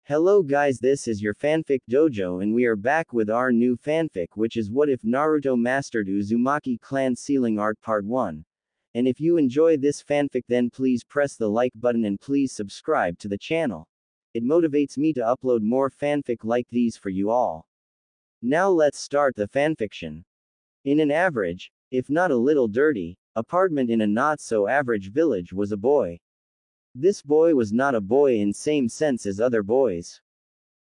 Hello guys, this is your fanfic dojo and we are back with our new fanfic, which is What If Naruto Mastered Uzumaki Clan Sealing Art Part 1. And if you enjoy this fanfic, then please press the like button and please subscribe to the channel. It motivates me to upload more fanfic like these for you all. Now let's start the fanfiction. In an average, if not a little dirty, apartment in a not so average village was a boy. This boy was not a boy in same sense as other boys.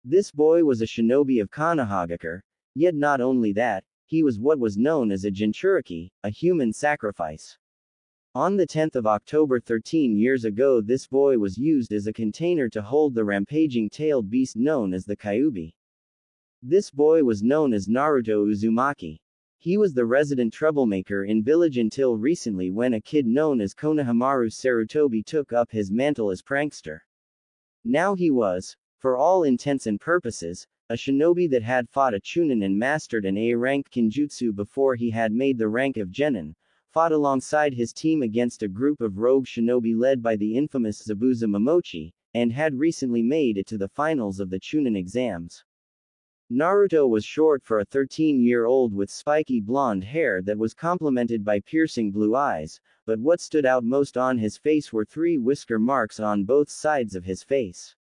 This boy was a shinobi of Konohagakure, yet not only that, he was what was known as a Jinchuriki, a human sacrifice. On the 10th of October 13 years ago, this boy was used as a container to hold the rampaging tailed beast known as the Kyuubi. This boy was known as Naruto Uzumaki. He was the resident troublemaker in village until recently, when a kid known as Konohamaru Sarutobi took up his mantle as prankster. Now he was, for all intents and purposes, a shinobi that had fought a chunin and mastered an A-rank kinjutsu before he had made the rank of genin, fought alongside his team against a group of rogue shinobi led by the infamous Zabuza Momochi, and had recently made it to the finals of the chunin exams. Naruto was short for a 13-year-old with spiky blonde hair that was complemented by piercing blue eyes, but what stood out most on his face were 3 whisker marks on both sides of his face.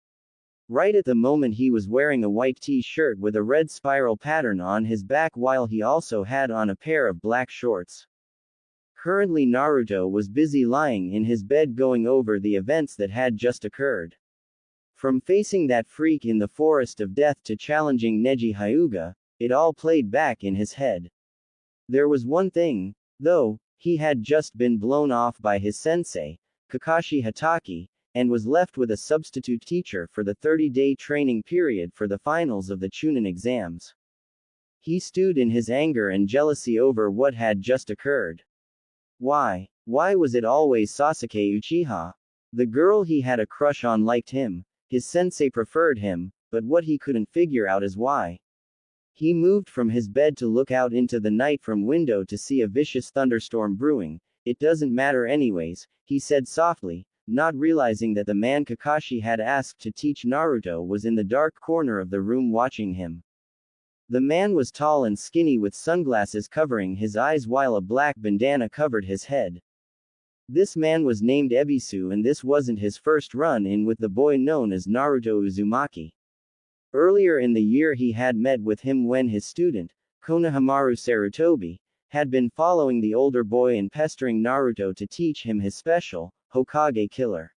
Right at the moment he was wearing a white t-shirt with a red spiral pattern on his back, while he also had on a pair of black shorts. Currently Naruto was busy lying in his bed going over the events that had just occurred. From facing that freak in the forest of death to challenging Neji Hyuga, it all played back in his head. There was one thing, though: he had just been blown off by his sensei, Kakashi Hatake, and was left with a substitute teacher for the 30-day training period for the finals of the chunin exams. He stewed in his anger and jealousy over what had just occurred. Why was it always Sasuke Uchiha? The girl he had a crush on liked him. His sensei preferred him, but what he couldn't figure out is why. He moved from his bed to look out into the night from window to see a vicious thunderstorm brewing. It doesn't matter anyways, he said softly, not realizing that the man Kakashi had asked to teach Naruto was in the dark corner of the room watching him. The man was tall and skinny with sunglasses covering his eyes while a black bandana covered his head. This man was named Ebisu, and this wasn't his first run-in with the boy known as Naruto Uzumaki. Earlier in the year he had met with him when his student, Konohamaru Sarutobi, had been following the older boy and pestering Naruto to teach him his special, Hokage killer.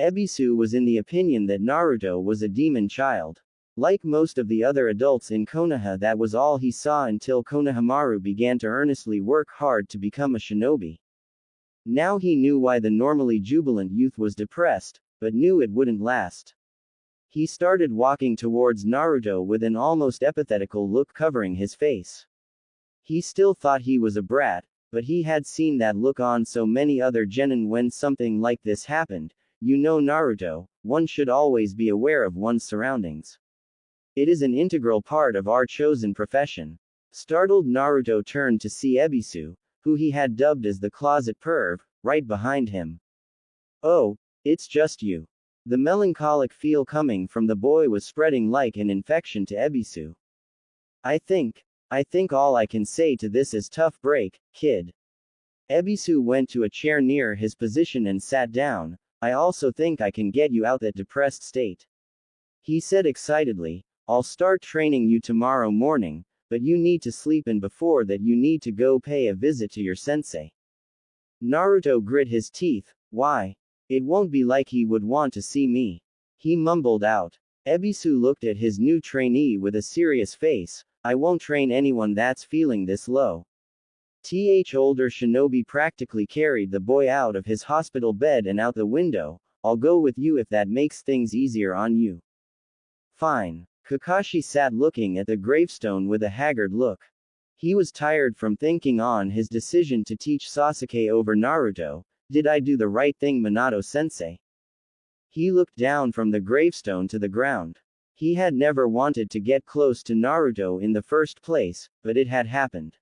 Ebisu was in the opinion that Naruto was a demon child. Like most of the other adults in Konoha, that was all he saw until Konohamaru began to earnestly work hard to become a shinobi. Now he knew why the normally jubilant youth was depressed, but knew it wouldn't last. He started walking towards Naruto with an almost epithetical look covering his face. He still thought he was a brat, but he had seen that look on so many other genin when something like this happened. You know Naruto, one should always be aware of one's surroundings. It is an integral part of our chosen profession. Startled, Naruto turned to see Ebisu, who he had dubbed as the closet perv, right behind him. Oh, it's just you. The melancholic feel coming from the boy was spreading like an infection to Ebisu. I think all I can say to this is tough break, kid. Ebisu went to a chair near his position and sat down. I also think I can get you out that depressed state. He said excitedly, I'll start training you tomorrow morning, but you need to sleep, and before that you need to go pay a visit to your sensei. Naruto grit his teeth. Why? It won't be like he would want to see me. He mumbled out. Ebisu looked at his new trainee with a serious face. I won't train anyone that's feeling this low. Older shinobi practically carried the boy out of his hospital bed and out the window. I'll go with you if that makes things easier on you. Fine. Kakashi sat looking at the gravestone with a haggard look. He was tired from thinking on his decision to teach Sasuke over Naruto. Did I do the right thing, Minato-sensei? He looked down from the gravestone to the ground. He had never wanted to get close to Naruto in the first place, but it had happened.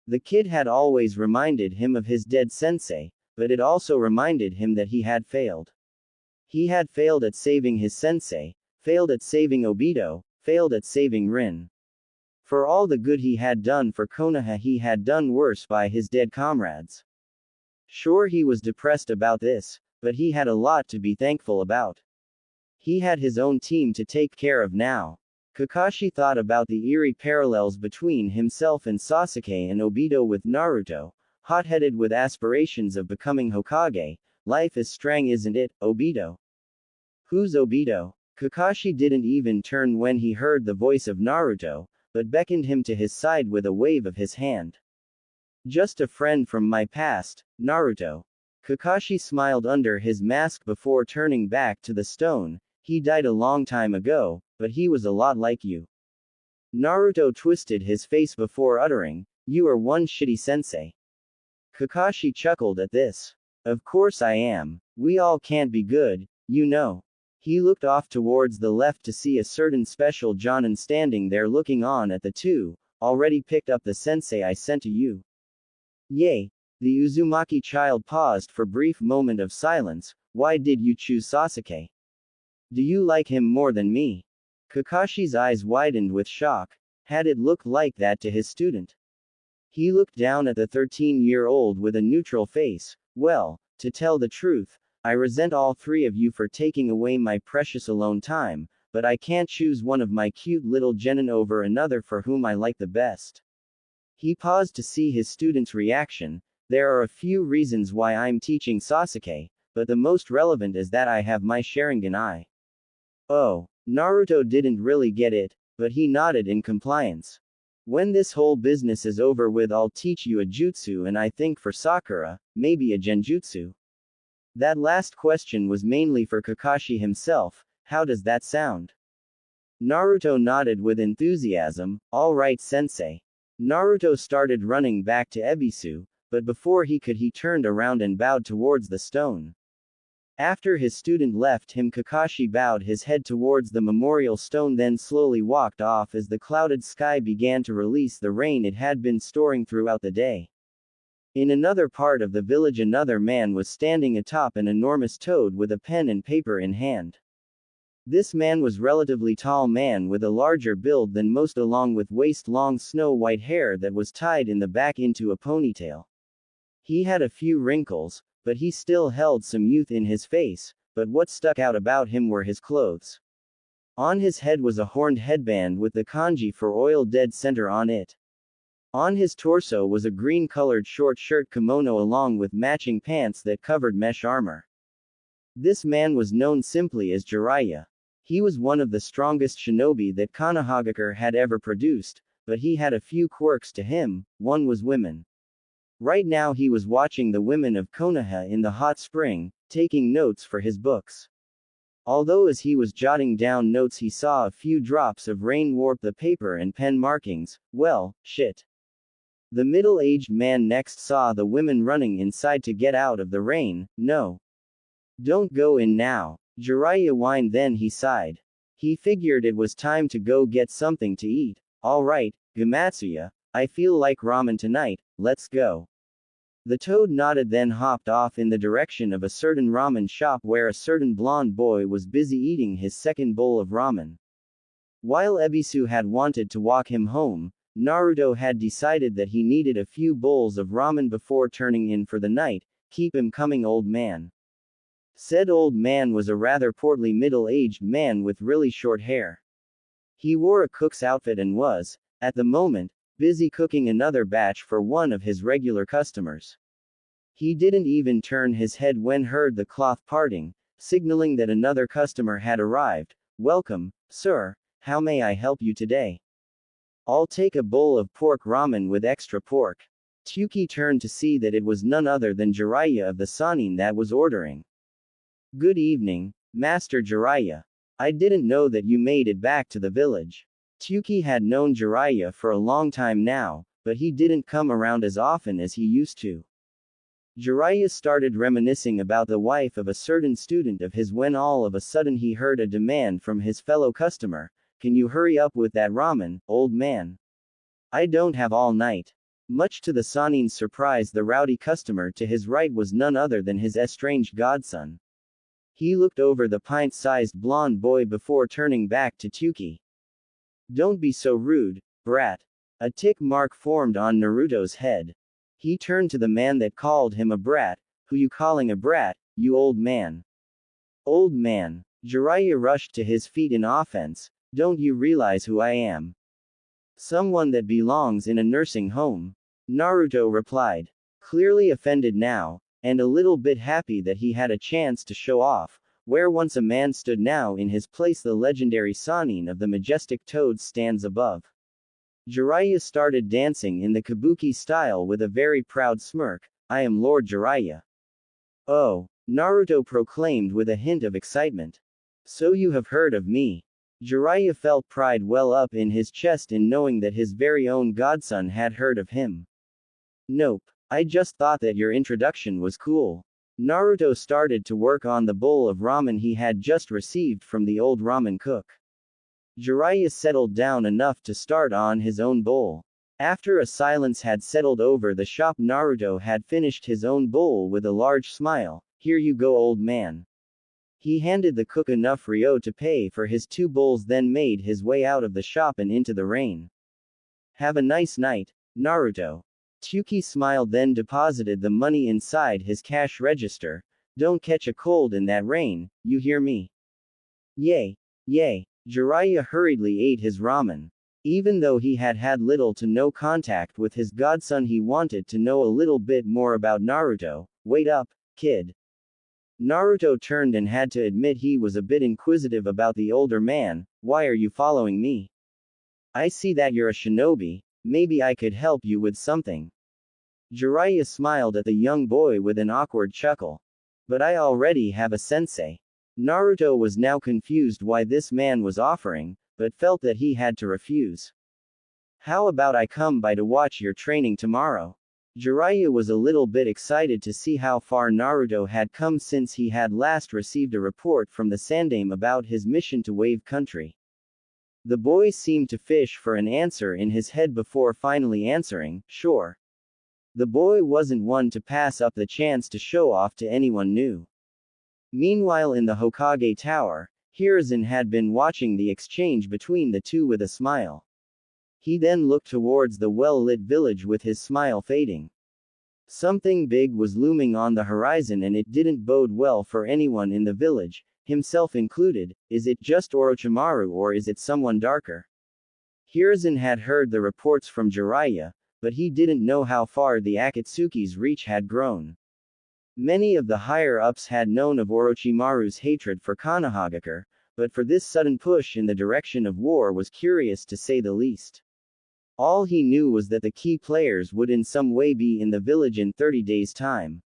The kid had always reminded him of his dead sensei, but it also reminded him that he had failed. He had failed at saving his sensei, failed at saving Obito, failed at saving Rin. For all the good he had done for Konoha, he had done worse by his dead comrades. Sure, he was depressed about this, but he had a lot to be thankful about. He had his own team to take care of now. Kakashi thought about the eerie parallels between himself and Sasuke and Obito with Naruto, hot-headed with aspirations of becoming Hokage. Life is strang, isn't it, Obito? Who's Obito? Kakashi didn't even turn when he heard the voice of Naruto, but beckoned him to his side with a wave of his hand. Just a friend from my past, Naruto. Kakashi smiled under his mask before turning back to the stone. He died a long time ago, but he was a lot like you. Naruto twisted his face before uttering, "You are one shitty sensei." Kakashi chuckled at this. Of course I am. We all can't be good, you know. He looked off towards the left to see a certain special Jonin standing there looking on at the two. Already picked up the sensei I sent to you. Yay. The Uzumaki child paused for brief moment of silence. Why did you choose Sasuke? Do you like him more than me? Kakashi's eyes widened with shock. Had it looked like that to his student? He looked down at the 13-year-old with a neutral face. Well, to tell the truth, I resent all three of you for taking away my precious alone time, but I can't choose one of my cute little genin over another for whom I like the best. He paused to see his student's reaction. There are a few reasons why I'm teaching Sasuke, but the most relevant is that I have my Sharingan eye. Oh, Naruto didn't really get it, but he nodded in compliance. When this whole business is over with, I'll teach you a jutsu, and I think for Sakura, maybe a genjutsu. That last question was mainly for Kakashi himself. How does that sound? Naruto nodded with enthusiasm. All right, sensei. Naruto started running back to Ebisu, but before he could, he turned around and bowed towards the stone. After his student left him, Kakashi bowed his head towards the memorial stone, then slowly walked off as the clouded sky began to release the rain it had been storing throughout the day. In another part of the village, another man was standing atop an enormous toad with a pen and paper in hand. This man was relatively tall man with a larger build than most, along with waist-long snow-white hair that was tied in the back into a ponytail. He had a few wrinkles, but he still held some youth in his face, but what stuck out about him were his clothes. On his head was a horned headband with the kanji for Oil Dead Center on it. On his torso was a green-colored short shirt kimono along with matching pants that covered mesh armor. This man was known simply as Jiraiya. He was one of the strongest shinobi that Konohagakure had ever produced, but he had a few quirks to him. One was women. Right now he was watching the women of Konoha in the hot spring, taking notes for his books. Although as he was jotting down notes he saw a few drops of rain warp the paper and pen markings. Well, shit. The middle-aged man next saw the women running inside to get out of the rain. No. Don't go in now. Jiraiya whined, then he sighed. He figured it was time to go get something to eat. Alright, Gamatsuya, I feel like ramen tonight, let's go. The toad nodded, then hopped off in the direction of a certain ramen shop where a certain blonde boy was busy eating his second bowl of ramen. While Ebisu had wanted to walk him home, Naruto had decided that he needed a few bowls of ramen before turning in for the night. Keep him coming, old man. Said old man was a rather portly middle-aged man with really short hair. He wore a cook's outfit and was, at the moment, busy cooking another batch for one of his regular customers. He didn't even turn his head when heard the cloth parting, signaling that another customer had arrived. Welcome, sir, how may I help you today? I'll take a bowl of pork ramen with extra pork. Tsuki turned to see that it was none other than Jiraiya of the Sannin that was ordering. Good evening, Master Jiraiya. I didn't know that you made it back to the village. Tsuki had known Jiraiya for a long time now, but he didn't come around as often as he used to. Jiraiya started reminiscing about the wife of a certain student of his when all of a sudden he heard a demand from his fellow customer. Can you hurry up with that ramen, old man? I don't have all night. Much to the Sannin's surprise, the rowdy customer to his right was none other than his estranged godson. He looked over the pint-sized blonde boy before turning back to Tuki. Don't be so rude, brat. A tick mark formed on Naruto's head. He turned to the man that called him a brat. Who you calling a brat, you old man? Old man. Jiraiya rushed to his feet in offense. Don't you realize who I am? Someone that belongs in a nursing home. Naruto replied. Clearly offended now, and a little bit happy that he had a chance to show off. Where once a man stood, now in his place the legendary Sannin of the majestic toads stands above. Jiraiya started dancing in the kabuki style with a very proud smirk. I am Lord Jiraiya. Oh, Naruto proclaimed with a hint of excitement. So you have heard of me. Jiraiya felt pride well up in his chest in knowing that his very own godson had heard of him. Nope. I just thought that your introduction was cool. Naruto started to work on the bowl of ramen he had just received from the old ramen cook. Jiraiya settled down enough to start on his own bowl. After a silence had settled over the shop, Naruto had finished his own bowl with a large smile. Here you go, old man. He handed the cook enough ryo to pay for his 2 bowls, then made his way out of the shop and into the rain. Have a nice night, Naruto. Tuki smiled, then deposited the money inside his cash register. Don't catch a cold in that rain, you hear me? Yay. Yay. Jiraiya hurriedly ate his ramen. Even though he had had little to no contact with his godson, he wanted to know a little bit more about Naruto. Wait up, kid. Naruto turned and had to admit he was a bit inquisitive about the older man. Why are you following me? I see that you're a shinobi. Maybe I could help you with something. Jiraiya smiled at the young boy with an awkward chuckle. But I already have a sensei. Naruto was now confused why this man was offering, but felt that he had to refuse. How about I come by to watch your training tomorrow? Jiraiya was a little bit excited to see how far Naruto had come since he had last received a report from the Sandaime about his mission to Wave Country. The boy seemed to fish for an answer in his head before finally answering, sure. The boy wasn't one to pass up the chance to show off to anyone new. Meanwhile, in the Hokage Tower, Hiruzen had been watching the exchange between the two with a smile. He then looked towards the well-lit village with his smile fading. Something big was looming on the horizon, and it didn't bode well for anyone in the village, himself included. Is it just Orochimaru, or is it someone darker? Hiruzen had heard the reports from Jiraiya, but he didn't know how far the Akatsuki's reach had grown. Many of the higher-ups had known of Orochimaru's hatred for Konohagakure, but for this sudden push in the direction of war was curious to say the least. All he knew was that the key players would in some way be in the village in 30 days' time.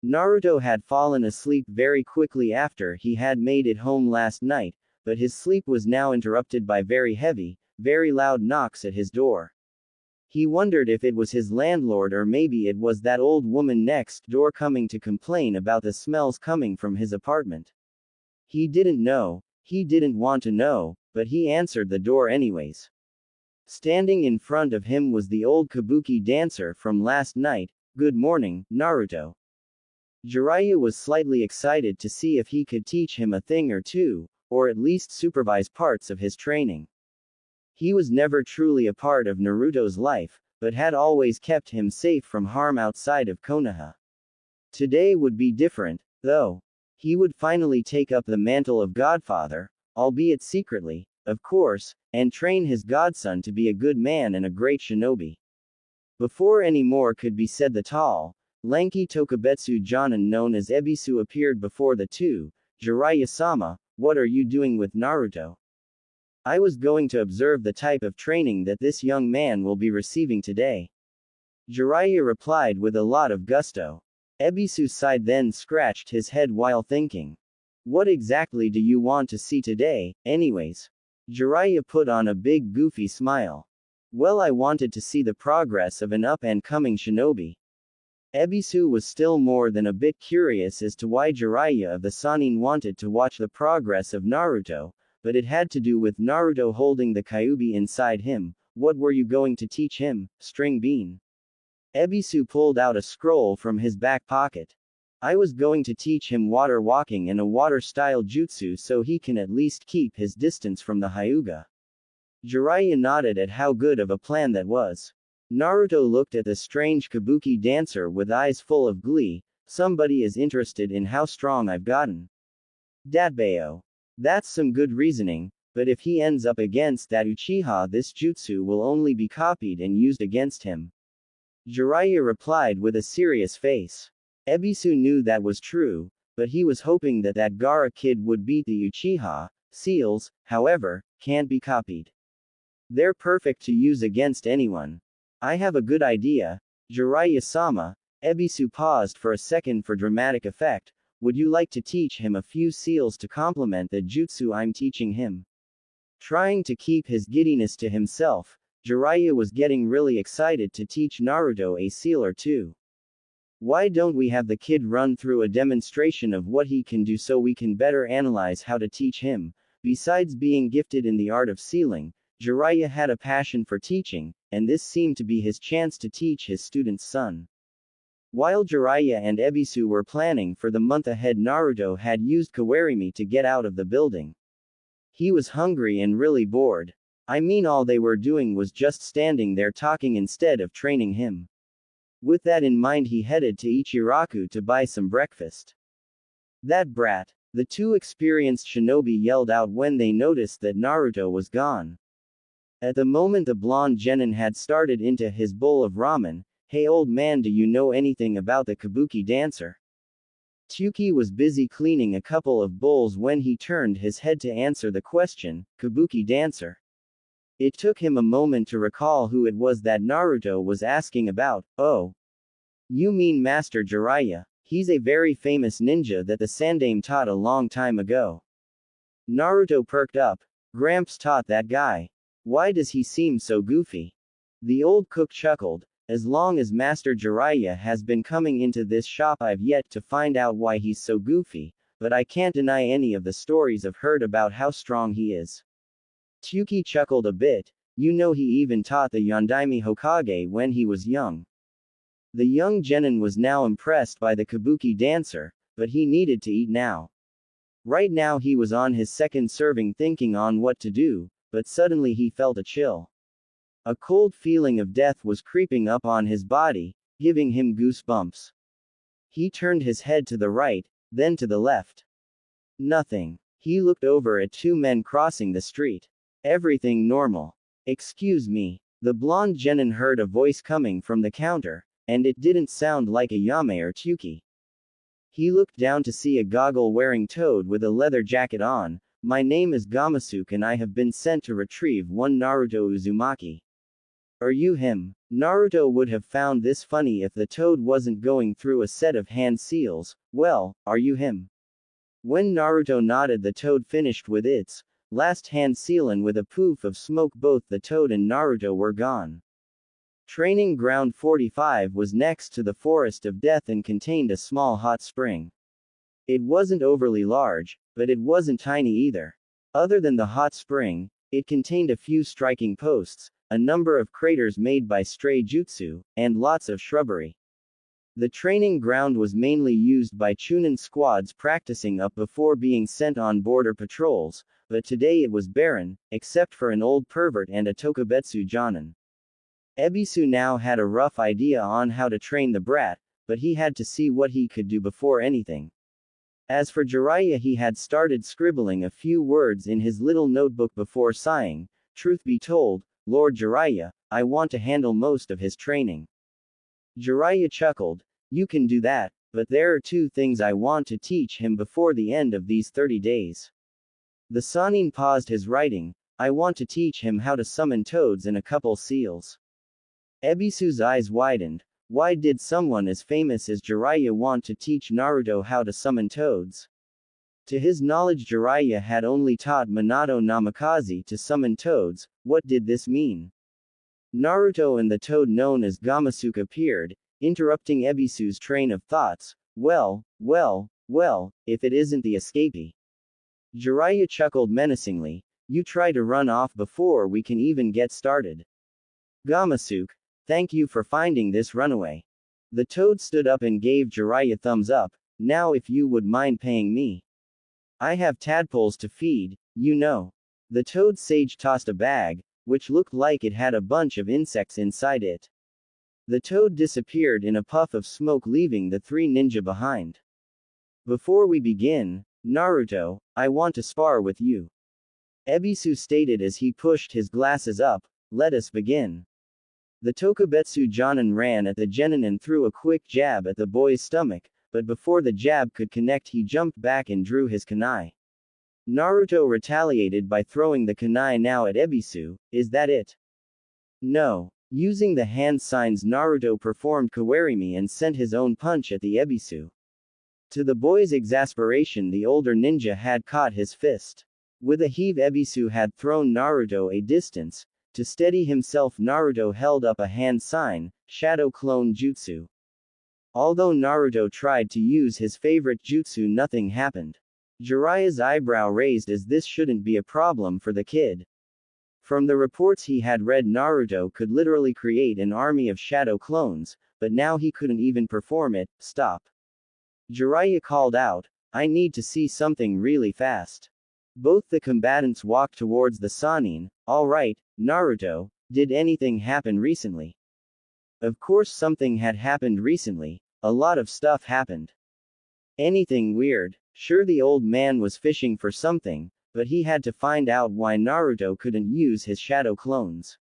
Naruto had fallen asleep very quickly after he had made it home last night, but his sleep was now interrupted by very heavy, very loud knocks at his door. He wondered if it was his landlord, or maybe it was that old woman next door coming to complain about the smells coming from his apartment. He didn't know, he didn't want to know, but he answered the door anyways. Standing in front of him was the old kabuki dancer from last night. Good morning, Naruto. Jiraiya was slightly excited to see if he could teach him a thing or two, or at least supervise parts of his training. He was never truly a part of Naruto's life, but had always kept him safe from harm outside of Konoha. Today would be different, though. He would finally take up the mantle of Godfather, albeit secretly, of course, and train his godson to be a good man and a great shinobi. Before any more could be said, the tall, lanky Tokubetsu Jonin known as Ebisu appeared before the two. Jiraiya-sama, what are you doing with Naruto? I was going to observe the type of training that this young man will be receiving today. Jiraiya replied with a lot of gusto. Ebisu sighed, then scratched his head while thinking. What exactly do you want to see today, anyways? Jiraiya put on a big goofy smile. Well, I wanted to see the progress of an up-and-coming shinobi. Ebisu was still more than a bit curious as to why Jiraiya of the Sannin wanted to watch the progress of Naruto, but it had to do with Naruto holding the Kyuubi inside him. What were you going to teach him, String Bean? Ebisu pulled out a scroll from his back pocket. I was going to teach him water walking and a water-style jutsu so he can at least keep his distance from the Hyuga. Jiraiya nodded at how good of a plan that was. Naruto looked at the strange kabuki dancer with eyes full of glee. Somebody is interested in how strong I've gotten. Datbeo. That's some good reasoning, but if he ends up against that Uchiha, this jutsu will only be copied and used against him. Jiraiya replied with a serious face. Ebisu knew that was true, but he was hoping that that Gaara kid would beat the Uchiha. Seals, however, can't be copied. They're perfect to use against anyone. I have a good idea. Jiraiya-sama. Ebisu paused for a second for dramatic effect. Would you like to teach him a few seals to complement the jutsu I'm teaching him? Trying to keep his giddiness to himself, Jiraiya was getting really excited to teach Naruto a seal or two. Why don't we have the kid run through a demonstration of what he can do so we can better analyze how to teach him? Besides being gifted in the art of sealing, Jiraiya had a passion for teaching, and this seemed to be his chance to teach his student's son. While Jiraiya and Ebisu were planning for the month ahead, Naruto had used Kawarimi to get out of the building. He was hungry and really bored. I mean, all they were doing was just standing there talking instead of training him. With that in mind, he headed to Ichiraku to buy some breakfast. That brat! The two experienced shinobi yelled out when they noticed that Naruto was gone. At the moment the blonde genin had started into his bowl of ramen. Hey old man, do you know anything about the kabuki dancer? Tsuki was busy cleaning a couple of bowls when he turned his head to answer the question, kabuki dancer. It took him a moment to recall who it was that Naruto was asking about. Oh. You mean Master Jiraiya? He's a very famous ninja that the Sandaime taught a long time ago. Naruto perked up. Gramps taught that guy. Why does he seem so goofy? The old cook chuckled. As long as Master Jiraiya has been coming into this shop, I've yet to find out why he's so goofy, but I can't deny any of the stories I've heard about how strong he is. Tsuki chuckled a bit. You know, he even taught the Yondaime Hokage when he was young. The young genin was now impressed by the kabuki dancer, but he needed to eat now. Right now he was on his second serving thinking on what to do, but suddenly he felt a chill. A cold feeling of death was creeping up on his body, giving him goosebumps. He turned his head to the right, then to the left. Nothing. He looked over at two men crossing the street. Everything normal. Excuse me. The blonde genin heard a voice coming from the counter, and it didn't sound like a Yame or Tsuki. He looked down to see a goggle-wearing toad with a leather jacket on. My name is Gamasuke and I have been sent to retrieve one Naruto Uzumaki. Are you him? Naruto would have found this funny if the toad wasn't going through a set of hand seals. Well, are you him? When Naruto nodded, the toad finished with its last hand seal, and with a poof of smoke both the toad and Naruto were gone. Training Ground 45 was next to the Forest of Death and contained a small hot spring. It wasn't overly large, but it wasn't tiny either. Other than the hot spring, it contained a few striking posts, a number of craters made by stray jutsu, and lots of shrubbery. The training ground was mainly used by Chunin squads practicing up before being sent on border patrols, but today it was barren, except for an old pervert and a Tokubetsu Jonin. Ebisu now had a rough idea on how to train the brat, but he had to see what he could do before anything. As for Jiraiya, he had started scribbling a few words in his little notebook before sighing. Truth be told, Lord Jiraiya, I want to handle most of his training. Jiraiya chuckled. You can do that, but there are two things I want to teach him before the end of these 30 days. The Sannin paused his writing. I want to teach him how to summon toads and a couple seals. Ebisu's eyes widened. Why did someone as famous as Jiraiya want to teach Naruto how to summon toads? To his knowledge, Jiraiya had only taught Minato Namikaze to summon toads. What did this mean? Naruto and the toad known as Gamasuke appeared, interrupting Ebisu's train of thoughts. Well, if it isn't the escapee. Jiraiya chuckled menacingly. You try to run off before we can even get started. Gamasuke, thank you for finding this runaway. The toad stood up and gave Jiraiya thumbs up. Now if you would mind paying me. I have tadpoles to feed, you know. The toad sage tossed a bag, which looked like it had a bunch of insects inside it. The toad disappeared in a puff of smoke, leaving the three ninja behind. Before we begin, Naruto, I want to spar with you. Ebisu stated as he pushed his glasses up. Let us begin. The Tokubetsu Jonin ran at the genin and threw a quick jab at the boy's stomach, but before the jab could connect he jumped back and drew his kunai. Naruto retaliated by throwing the kunai now at Ebisu. Is that it? No. Using the hand signs, Naruto performed kawarimi and sent his own punch at the Ebisu. To the boy's exasperation, the older ninja had caught his fist. With a heave, Ebisu had thrown Naruto a distance. To steady himself, Naruto held up a hand sign, Shadow Clone Jutsu. Although Naruto tried to use his favorite jutsu, nothing happened. Jiraiya's eyebrow raised, as this shouldn't be a problem for the kid. From the reports he had read, Naruto could literally create an army of shadow clones, but now he couldn't even perform it. Stop. Jiraiya called out, I need to see something really fast. Both the combatants walked towards the Sannin. Alright, Naruto, did anything happen recently? Of course something had happened recently. A lot of stuff happened. Anything weird? Sure, the old man was fishing for something, but he had to find out why Naruto couldn't use his shadow clones.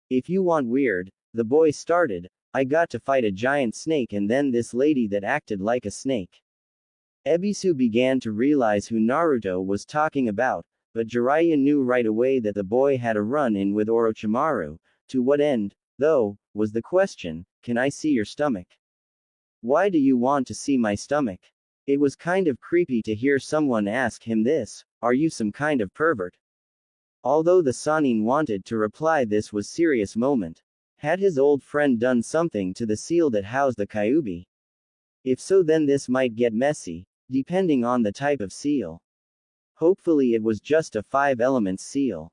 If you want weird, the boy started, I got to fight a giant snake and then this lady that acted like a snake. Ebisu began to realize who Naruto was talking about, but Jiraiya knew right away that the boy had a run-in with Orochimaru. To what end, though, was the question. Can I see your stomach? Why do you want to see my stomach? It was kind of creepy to hear someone ask him this. Are you some kind of pervert? Although the Sannin wanted to reply, this was serious moment. Had his old friend done something to the seal that housed the Kyuubi? If so, then this might get messy, depending on the type of seal. Hopefully it was just a 5-element seal.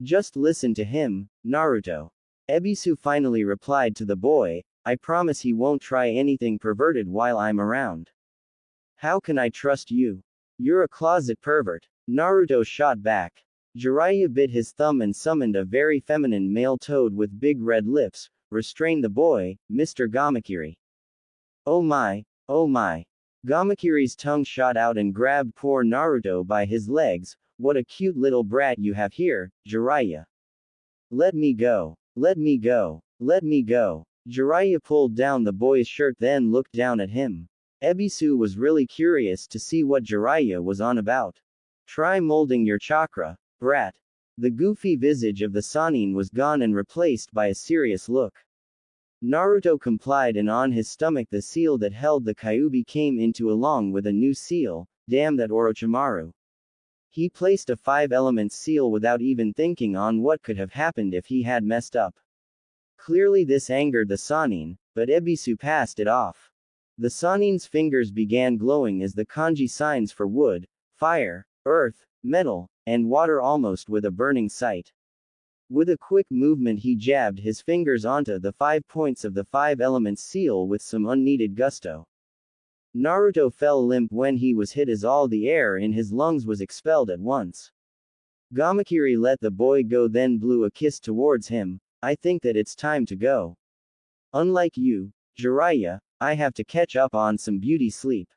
Just listen to him, Naruto. Ebisu finally replied to the boy, I promise he won't try anything perverted while I'm around. How can I trust you? You're a closet pervert. Naruto shot back. Jiraiya bit his thumb and summoned a very feminine male toad with big red lips. Restrain the boy, Mr. Gamakiri. Oh my, oh my. Gamakiri's tongue shot out and grabbed poor Naruto by his legs. What a cute little brat you have here, Jiraiya. Let me go. Let me go. Let me go. Jiraiya pulled down the boy's shirt, then looked down at him. Ebisu was really curious to see what Jiraiya was on about. Try molding your chakra, brat. The goofy visage of the Sannin was gone and replaced by a serious look. Naruto complied, and on his stomach the seal that held the Kyuubi came into along with a new seal. Damn that Orochimaru. He placed a 5-element seal without even thinking on what could have happened if he had messed up. Clearly this angered the Sannin, but Ebisu passed it off. The Sannin's fingers began glowing as the kanji signs for wood, fire, earth, metal, and water, almost with a burning sight. With a quick movement he jabbed his fingers onto the 5 points of the 5-element seal with some unneeded gusto. Naruto fell limp when he was hit, as all the air in his lungs was expelled at once. Gamakiri let the boy go, then blew a kiss towards him. I think that it's time to go. Unlike you, Jiraiya, I have to catch up on some beauty sleep.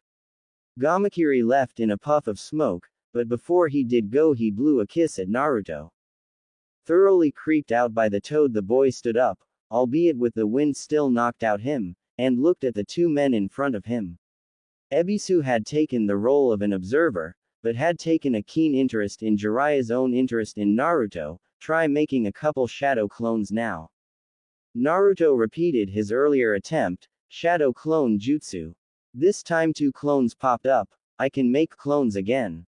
Gamakiri left in a puff of smoke, but before he did go he blew a kiss at Naruto. Thoroughly creeped out by the toad, the boy stood up, albeit with the wind still knocked out him, and looked at the two men in front of him. Ebisu had taken the role of an observer, but had taken a keen interest in Jiraiya's own interest in Naruto. Try making a couple shadow clones now. Naruto repeated his earlier attempt, shadow clone jutsu. This time 2 clones popped up. I can make clones again.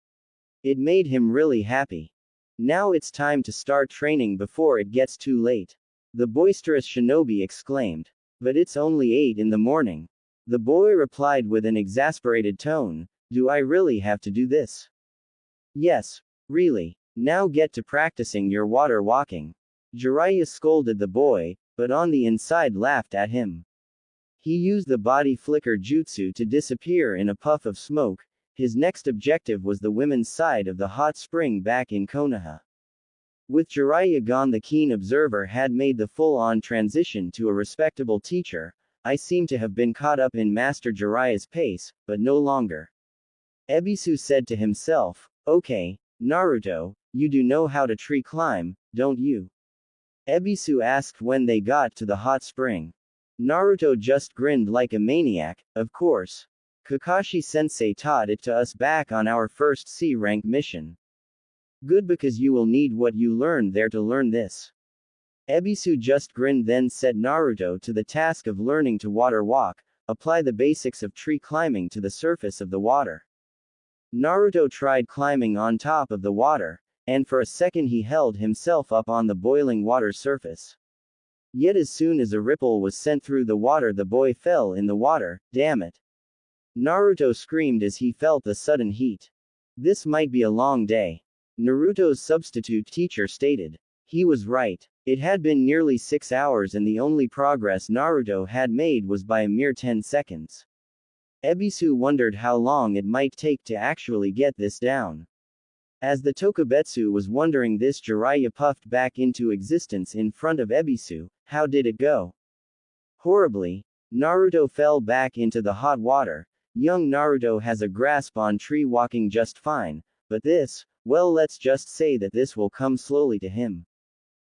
It made him really happy. Now it's time to start training before it gets too late. The boisterous shinobi exclaimed. But it's only 8 in the morning. The boy replied with an exasperated tone, do I really have to do this? Yes, really. Now get to practicing your water walking. Jiraiya scolded the boy, but on the inside laughed at him. He used the body flicker jutsu to disappear in a puff of smoke. His next objective was the women's side of the hot spring back in Konoha. With Jiraiya gone, the keen observer had made the full-on transition to a respectable teacher. I seem to have been caught up in Master Jiraiya's pace, but no longer. Ebisu said to himself, "Okay, Naruto, you do know how to tree climb, don't you?" Ebisu asked when they got to the hot spring. Naruto just grinned like a maniac. "Of course. Kakashi-sensei taught it to us back on our first C-rank mission." "Good, because you will need what you learned there to learn this." Ebisu just grinned, then set Naruto to the task of learning to water walk, apply the basics of tree climbing to the surface of the water. Naruto tried climbing on top of the water, and for a second he held himself up on the boiling water surface. Yet as soon as a ripple was sent through the water, the boy fell in the water. "Damn it!" Naruto screamed as he felt the sudden heat. "This might be a long day," Naruto's substitute teacher stated. He was right. It had been nearly 6 hours, and the only progress Naruto had made was by a mere 10 seconds. Ebisu wondered how long it might take to actually get this down. As the Tokubetsu was wondering this, Jiraiya puffed back into existence in front of Ebisu. How did it go? Horribly. Naruto fell back into the hot water. Young Naruto has a grasp on tree walking just fine, but this, well, let's just say that this will come slowly to him.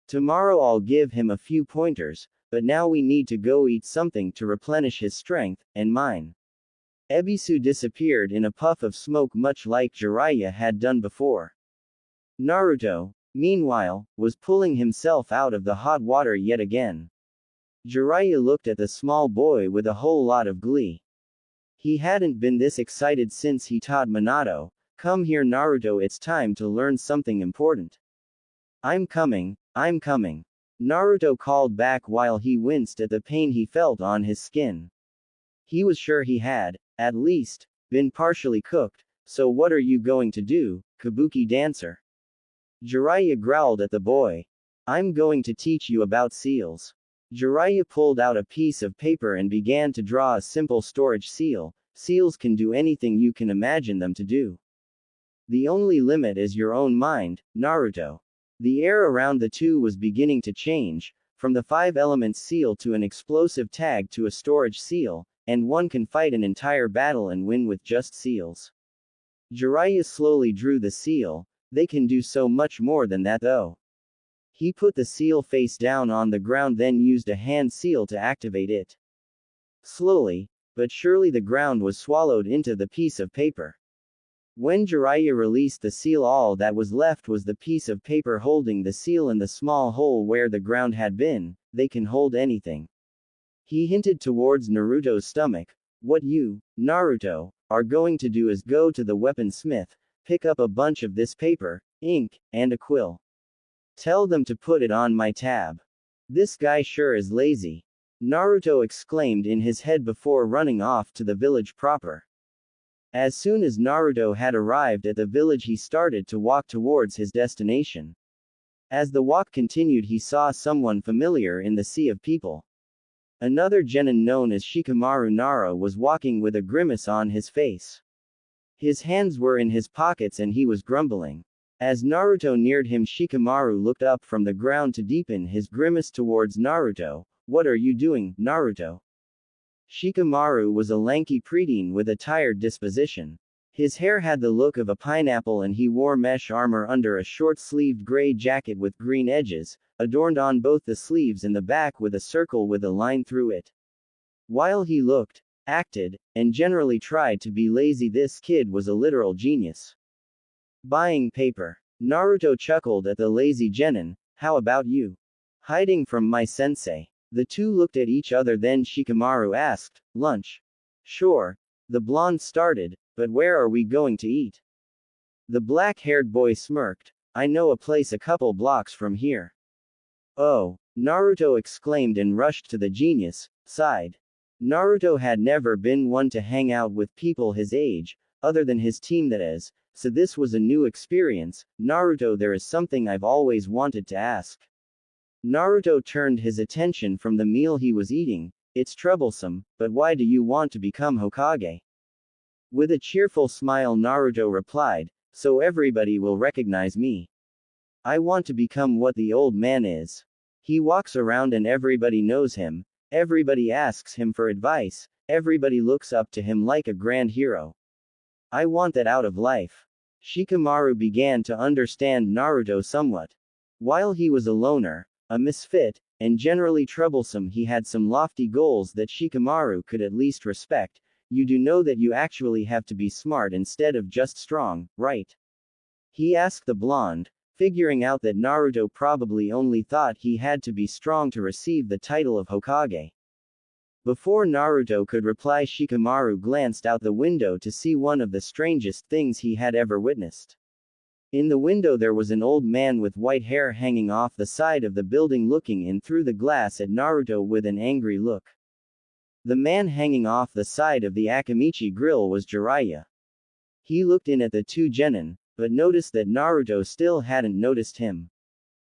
Tomorrow I'll give him a few pointers, but now we need to go eat something to replenish his strength, and mine. Ebisu disappeared in a puff of smoke, much like Jiraiya had done before. Naruto, meanwhile, was pulling himself out of the hot water yet again. Jiraiya looked at the small boy with a whole lot of glee. He hadn't been this excited since he taught Minato. "Come here, Naruto, it's time to learn something important." I'm coming, Naruto called back while he winced at the pain he felt on his skin. He was sure he had, at least, been partially cooked. "So what are you going to do, kabuki dancer?" Jiraiya growled at the boy. "I'm going to teach you about seals." Jiraiya pulled out a piece of paper and began to draw a simple storage seal. Seals can do anything you can imagine them to do. The only limit is your own mind, Naruto. The air around the two was beginning to change, from the 5-element seal to an explosive tag to a storage seal, and one can fight an entire battle and win with just seals. Jiraiya slowly drew the seal. They can do so much more than that though. He put the seal face down on the ground, then used a hand seal to activate it. Slowly, but surely the ground was swallowed into the piece of paper. When Jiraiya released the seal, all that was left was the piece of paper holding the seal and the small hole where the ground had been. They can hold anything. He hinted towards Naruto's stomach. "What you, Naruto, are going to do is go to the weaponsmith, pick up a bunch of this paper, ink, and a quill. Tell them to put it on my tab. This guy sure is lazy," Naruto exclaimed in his head before running off to the village proper. As soon as Naruto had arrived at the village, he started to walk towards his destination. As the walk continued, he saw someone familiar in the sea of people. Another genin known as Shikamaru Nara was walking with a grimace on his face. His hands were in his pockets and he was grumbling. As Naruto neared him, Shikamaru looked up from the ground to deepen his grimace towards Naruto. "What are you doing, Naruto?" Shikamaru was a lanky preteen with a tired disposition. His hair had the look of a pineapple and he wore mesh armor under a short-sleeved gray jacket with green edges, adorned on both the sleeves and the back with a circle with a line through it. While he looked, acted, and generally tried to be lazy, this kid was a literal genius. Buying paper. Naruto chuckled at the lazy genin. "How about you?" "Hiding from my sensei." The two looked at each other, then Shikamaru asked, "Lunch?" "Sure." The blonde started, "But where are we going to eat?" The black-haired boy smirked. "I know a place a couple blocks from here." "Oh," Naruto exclaimed and rushed to the genius side. Naruto had never been one to hang out with people his age, other than his team, that is, so this was a new experience. "Naruto, there is something I've always wanted to ask." Naruto turned his attention from the meal he was eating. It's troublesome, but why do you want to become Hokage? With a cheerful smile Naruto replied, so everybody will recognize me. I want to become what the old man is. He walks around and everybody knows him, everybody asks him for advice, everybody looks up to him like a grand hero. I want that out of life. Shikamaru began to understand Naruto somewhat. While he was a loner, a misfit, and generally troublesome, he had some lofty goals that Shikamaru could at least respect. You do know that you actually have to be smart instead of just strong, right? He asked the blonde, figuring out that Naruto probably only thought he had to be strong to receive the title of Hokage. Before Naruto could reply, Shikamaru glanced out the window to see one of the strangest things he had ever witnessed. In the window there was an old man with white hair hanging off the side of the building looking in through the glass at Naruto with an angry look. The man hanging off the side of the Akamichi grill was Jiraiya. He looked in at the two genin, but noticed that Naruto still hadn't noticed him.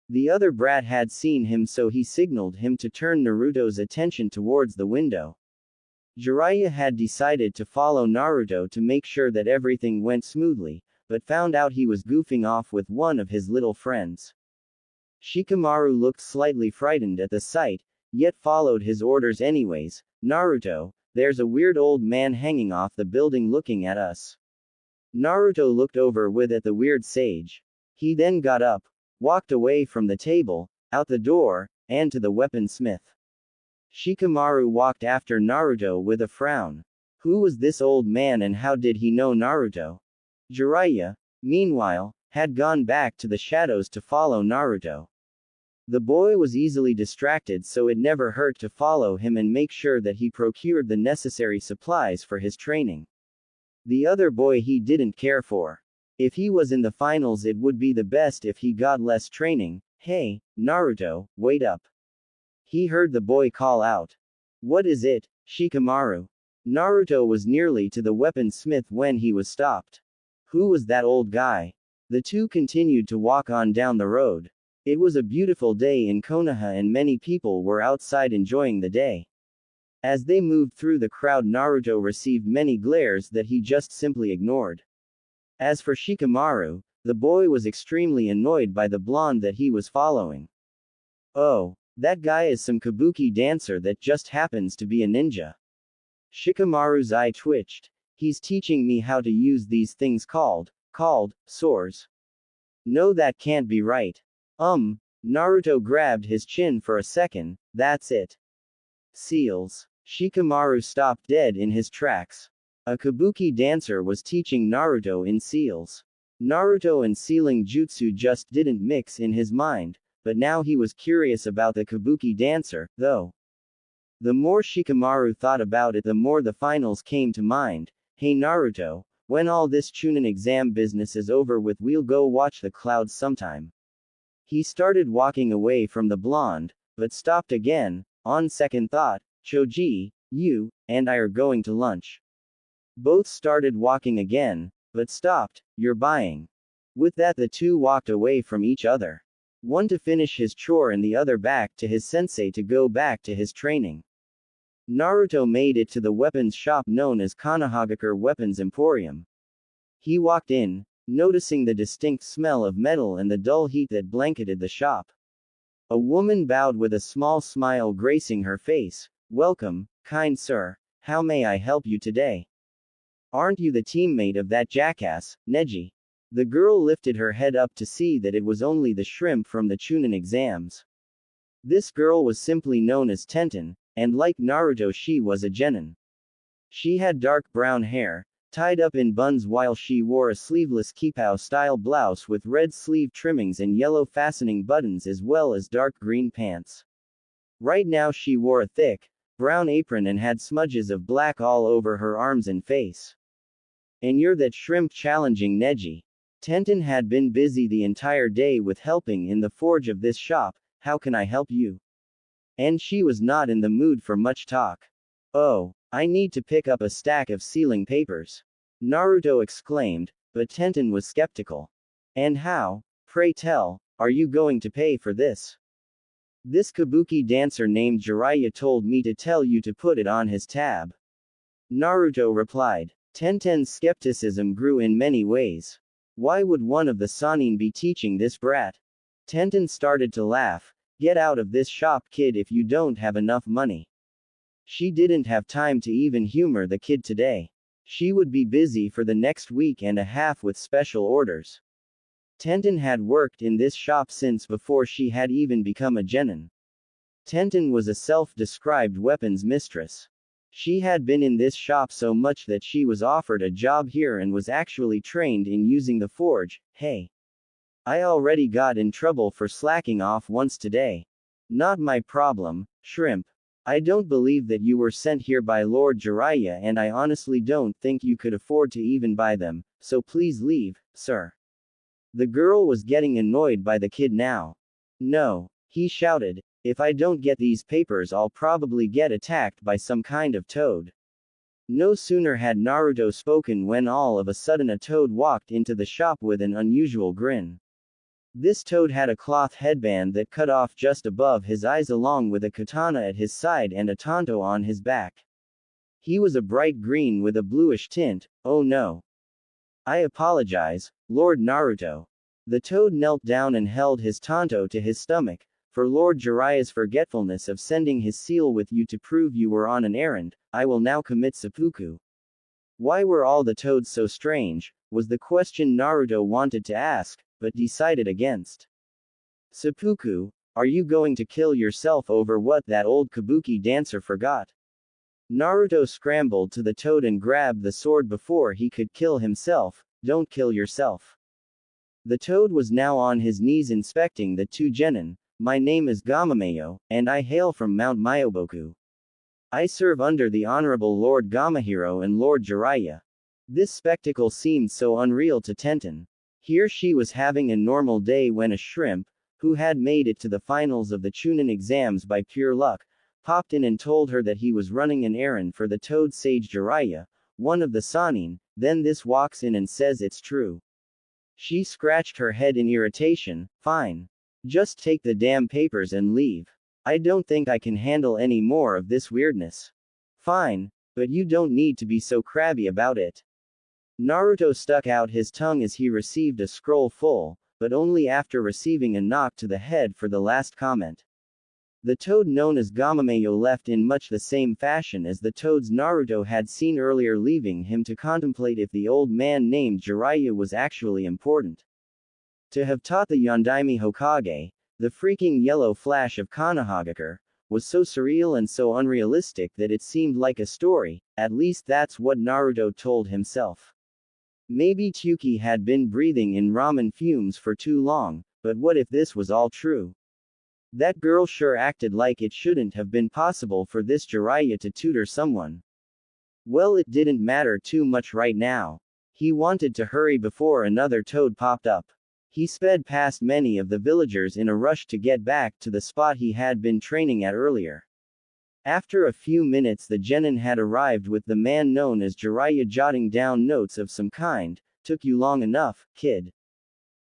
The other brat had seen him, so he signaled him to turn Naruto's attention towards the window. Jiraiya had decided to follow Naruto to make sure that everything went smoothly, but found out he was goofing off with one of his little friends. Shikamaru looked slightly frightened at the sight, yet followed his orders anyways. Naruto, there's a weird old man hanging off the building looking at us. Naruto looked over with at the weird sage. He then got up, walked away from the table, out the door, and to the weaponsmith. Shikamaru walked after Naruto with a frown. Who was this old man and how did he know Naruto? Jiraiya, meanwhile, had gone back to the shadows to follow Naruto. The boy was easily distracted, so it never hurt to follow him and make sure that he procured the necessary supplies for his training. The other boy he didn't care for. If he was in the finals, it would be the best if he got less training. Hey, Naruto, wait up. He heard the boy call out. What is it, Shikamaru? Naruto was nearly to the weaponsmith when he was stopped. Who was that old guy? The two continued to walk on down the road. It was a beautiful day in Konoha and many people were outside enjoying the day. As they moved through the crowd, Naruto received many glares that he just simply ignored. As for Shikamaru, the boy was extremely annoyed by the blonde that he was following. Oh, that guy is some kabuki dancer that just happens to be a ninja. Shikamaru's eye twitched. He's teaching me how to use these things called swords. No, that can't be right. Naruto grabbed his chin for a second. That's it. Seals. Shikamaru stopped dead in his tracks. A kabuki dancer was teaching Naruto in seals. Naruto and sealing jutsu just didn't mix in his mind, but now he was curious about the kabuki dancer, though. The more Shikamaru thought about it, the more the finals came to mind. Hey Naruto, when all this Chunin exam business is over with, we'll go watch the clouds sometime. He started walking away from the blonde, but stopped again. On second thought, Choji, you and I are going to lunch. Both started walking again, but stopped. You're buying. With that, the two walked away from each other. One to finish his chore and the other back to his sensei to go back to his training. Naruto made it to the weapons shop known as Konohagakure Weapons Emporium. He walked in, noticing the distinct smell of metal and the dull heat that blanketed the shop. A woman bowed with a small smile gracing her face. Welcome, kind sir. How may I help you today? Aren't you the teammate of that jackass, Neji? The girl lifted her head up to see that it was only the shrimp from the Chunin exams. This girl was simply known as Tenten, and like Naruto, she was a genin. She had dark brown hair, tied up in buns, while she wore a sleeveless kipao-style blouse with red sleeve trimmings and yellow fastening buttons, as well as dark green pants. Right now she wore a thick, brown apron and had smudges of black all over her arms and face. And you're that shrimp, challenging Neji. Tenten had been busy the entire day with helping in the forge of this shop. How can I help you? And she was not in the mood for much talk. Oh, I need to pick up a stack of sealing papers. Naruto exclaimed, but Tenten was skeptical. And how, pray tell, are you going to pay for this? This kabuki dancer named Jiraiya told me to tell you to put it on his tab. Naruto replied. Tenten's skepticism grew in many ways. Why would one of the Sannin be teaching this brat? Tenten started to laugh. Get out of this shop, kid, if you don't have enough money. She didn't have time to even humor the kid today. She would be busy for the next week and a half with special orders. Tenten had worked in this shop since before she had even become a genin. Tenten was a self-described weapons mistress. She had been in this shop so much that she was offered a job here and was actually trained in using the forge. Hey. I already got in trouble for slacking off once today. Not my problem, shrimp. I don't believe that you were sent here by Lord Jiraiya, and I honestly don't think you could afford to even buy them, so please leave, sir. The girl was getting annoyed by the kid now. No, he shouted. If I don't get these papers, I'll probably get attacked by some kind of toad. No sooner had Naruto spoken when all of a sudden a toad walked into the shop with an unusual grin. This toad had a cloth headband that cut off just above his eyes along with a katana at his side and a tanto on his back. He was a bright green with a bluish tint. Oh no. I apologize, Lord Naruto. The toad knelt down and held his tanto to his stomach. For Lord Jiraiya's forgetfulness of sending his seal with you to prove you were on an errand, I will now commit seppuku. Why were all the toads so strange, was the question Naruto wanted to ask, but decided against. Seppuku, are you going to kill yourself over what that old kabuki dancer forgot? Naruto scrambled to the toad and grabbed the sword before he could kill himself. Don't kill yourself. The toad was now on his knees inspecting the two genin. My name is Gamameyo, and I hail from Mount Myoboku. I serve under the Honorable Lord Gamahiro and Lord Jiraiya. This spectacle seemed so unreal to Tenten. Here she was having a normal day when a shrimp, who had made it to the finals of the Chunin exams by pure luck, popped in and told her that he was running an errand for the toad sage Jiraiya, one of the Sannin. Then this walks in and says it's true. She scratched her head in irritation. Fine. Just take the damn papers and leave. I don't think I can handle any more of this weirdness. Fine, but you don't need to be so crabby about it. Naruto stuck out his tongue as he received a scroll full, but only after receiving a knock to the head for the last comment. The toad known as Gamameyo left in much the same fashion as the toads Naruto had seen earlier, leaving him to contemplate if the old man named Jiraiya was actually important. To have taught the Yondaime Hokage, the freaking yellow flash of Konohagakure, was so surreal and so unrealistic that it seemed like a story. At least that's what Naruto told himself. Maybe Tsuki had been breathing in ramen fumes for too long, but what if this was all true? That girl sure acted like it shouldn't have been possible for this Jiraiya to tutor someone. Well, it didn't matter too much right now. He wanted to hurry before another toad popped up. He sped past many of the villagers in a rush to get back to the spot he had been training at earlier. After a few minutes, the genin had arrived with the man known as Jiraiya jotting down notes of some kind. Took you long enough, kid.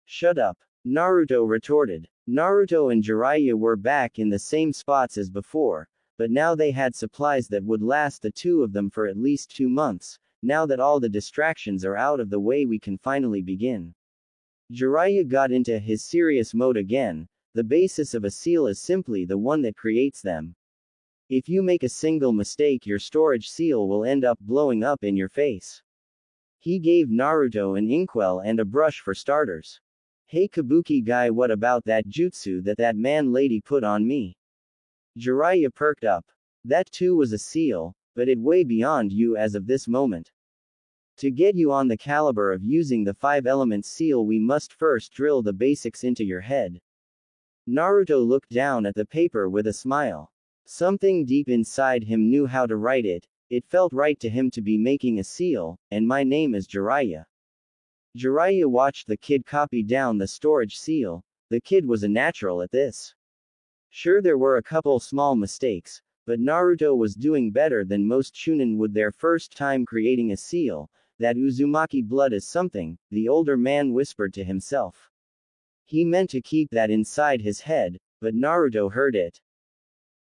Shut up, Naruto retorted. Naruto and Jiraiya were back in the same spots as before, but now they had supplies that would last the two of them for at least 2 months. Now that all the distractions are out of the way, we can finally begin. Jiraiya got into his serious mode again. The basis of a seal is simply the one that creates them. If you make a single mistake, your storage seal will end up blowing up in your face. He gave Naruto an inkwell and a brush for starters. Hey kabuki guy, what about that jutsu that man lady put on me? Jiraiya perked up. That too was a seal, but it way beyond you as of this moment. To get you on the caliber of using the 5-element seal, we must first drill the basics into your head. Naruto looked down at the paper with a smile. Something deep inside him knew how to write it. It felt right to him to be making a seal, and my name is Jiraiya. Jiraiya watched the kid copy down the storage seal. The kid was a natural at this. Sure, there were a couple small mistakes, but Naruto was doing better than most Chunin would their first time creating a seal. That Uzumaki blood is something, the older man whispered to himself. He meant to keep that inside his head, but Naruto heard it.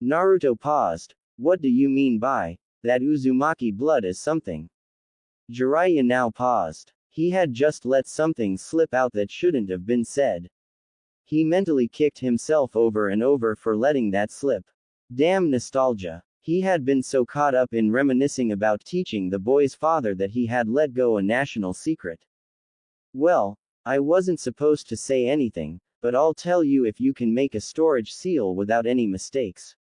Naruto paused. What do you mean by that Uzumaki blood is something? Jiraiya now paused. He had just let something slip out that shouldn't have been said. He mentally kicked himself over and over for letting that slip. Damn nostalgia. He had been so caught up in reminiscing about teaching the boy's father that he had let go a national secret. Well, I wasn't supposed to say anything, but I'll tell you if you can make a storage seal without any mistakes.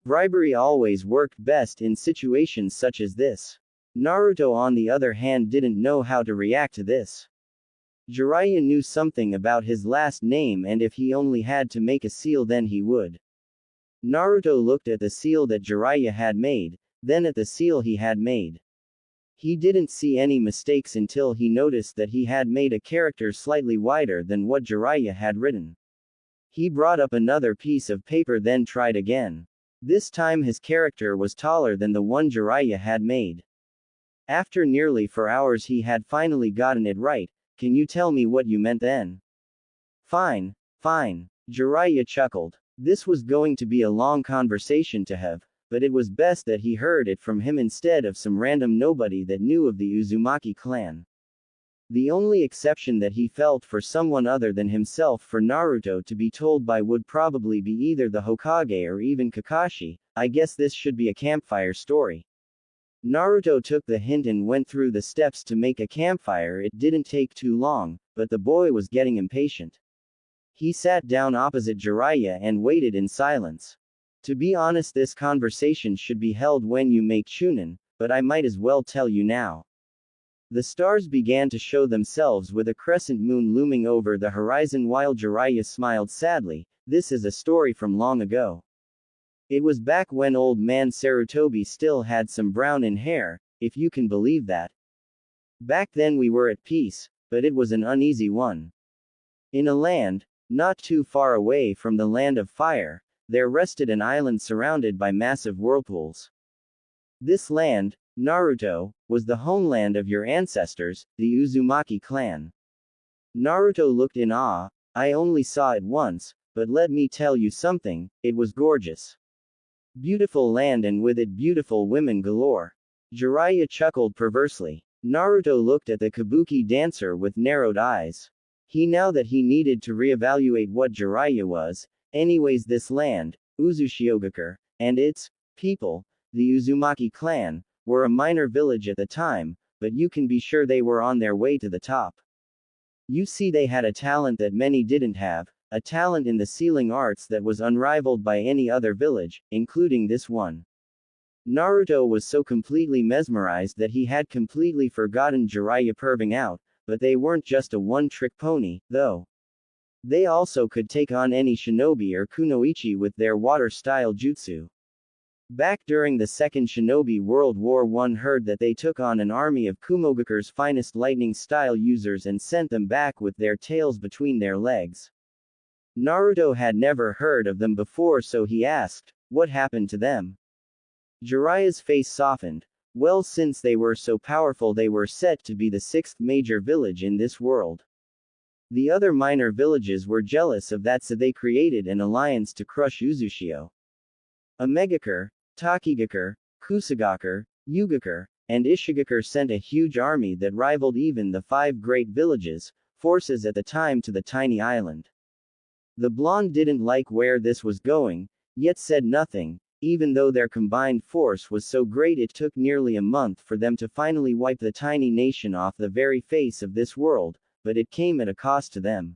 Bribery always worked best in situations such as this. Naruto on the other hand didn't know how to react to this. Jiraiya knew something about his last name and if he only had to make a seal then he would. Naruto looked at the seal that Jiraiya had made, then at the seal he had made. He didn't see any mistakes until he noticed that he had made a character slightly wider than what Jiraiya had written. He brought up another piece of paper then tried again. This time his character was taller than the one Jiraiya had made. After nearly 4 hours he had finally gotten it right. Can you tell me what you meant then? Fine, fine. Jiraiya chuckled. This was going to be a long conversation to have, but it was best that he heard it from him instead of some random nobody that knew of the Uzumaki clan. The only exception that he felt for someone other than himself for Naruto to be told by would probably be either the Hokage or even Kakashi. I guess this should be a campfire story. Naruto took the hint and went through the steps to make a campfire. It didn't take too long, but the boy was getting impatient. He sat down opposite Jiraiya and waited in silence. To be honest, this conversation should be held when you make Chunin, but I might as well tell you now. The stars began to show themselves with a crescent moon looming over the horizon while Jiraiya smiled sadly. This is a story from long ago. It was back when old man Sarutobi still had some brown in hair, if you can believe that. Back then we were at peace, but it was an uneasy one. In a land, not too far away from the land of fire, there rested an island surrounded by massive whirlpools. This land, Naruto, was the homeland of your ancestors, the Uzumaki clan. Naruto looked in awe. I only saw it once, but let me tell you something, it was gorgeous. Beautiful land and with it beautiful women galore. Jiraiya chuckled perversely. Naruto looked at the kabuki dancer with narrowed eyes. He knew that he needed to reevaluate what Jiraiya was. Anyways, this land, Uzushiogakure, and its people, the Uzumaki clan, were a minor village at the time, but you can be sure they were on their way to the top. You see, they had a talent that many didn't have, a talent in the sealing arts that was unrivaled by any other village, including this one. Naruto was so completely mesmerized that he had completely forgotten Jiraiya perving out, but they weren't just a one-trick pony, though. They also could take on any shinobi or kunoichi with their water-style jutsu. Back during the Second Shinobi World War I, heard that they took on an army of Kumogakure's finest lightning-style users and sent them back with their tails between their legs. Naruto had never heard of them before, so he asked, what happened to them? Jiraiya's face softened. Well, since they were so powerful, they were set to be the 6th major village in this world. The other minor villages were jealous of that, so they created an alliance to crush Uzushio. Omegakure, Takigakure, Kusagakure, Hyugakure, and Ishigakure sent a huge army that rivaled even the 5 great villages, forces at the time, to the tiny island. The blonde didn't like where this was going, yet said nothing, even though their combined force was so great it took nearly a month for them to finally wipe the tiny nation off the very face of this world, but it came at a cost to them.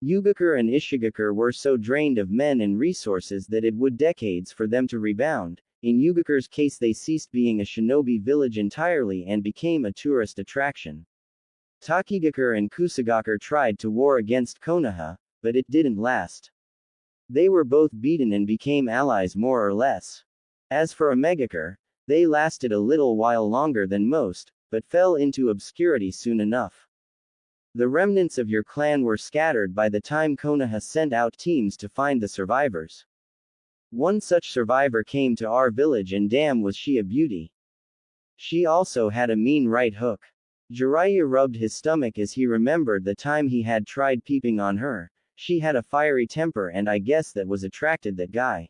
Hyugakure and Ishigakure were so drained of men and resources that it would decades for them to rebound. In Hyugakure's case, they ceased being a shinobi village entirely and became a tourist attraction. Takigakure and Kusagakure tried to war against Konoha, but it didn't last. They were both beaten and became allies more or less. As for Omegakure, they lasted a little while longer than most, but fell into obscurity soon enough. The remnants of your clan were scattered by the time Konoha sent out teams to find the survivors. One such survivor came to our village, and damn was she a beauty. She also had a mean right hook. Jiraiya rubbed his stomach as he remembered the time he had tried peeping on her. She had a fiery temper and I guess that was attracted that guy.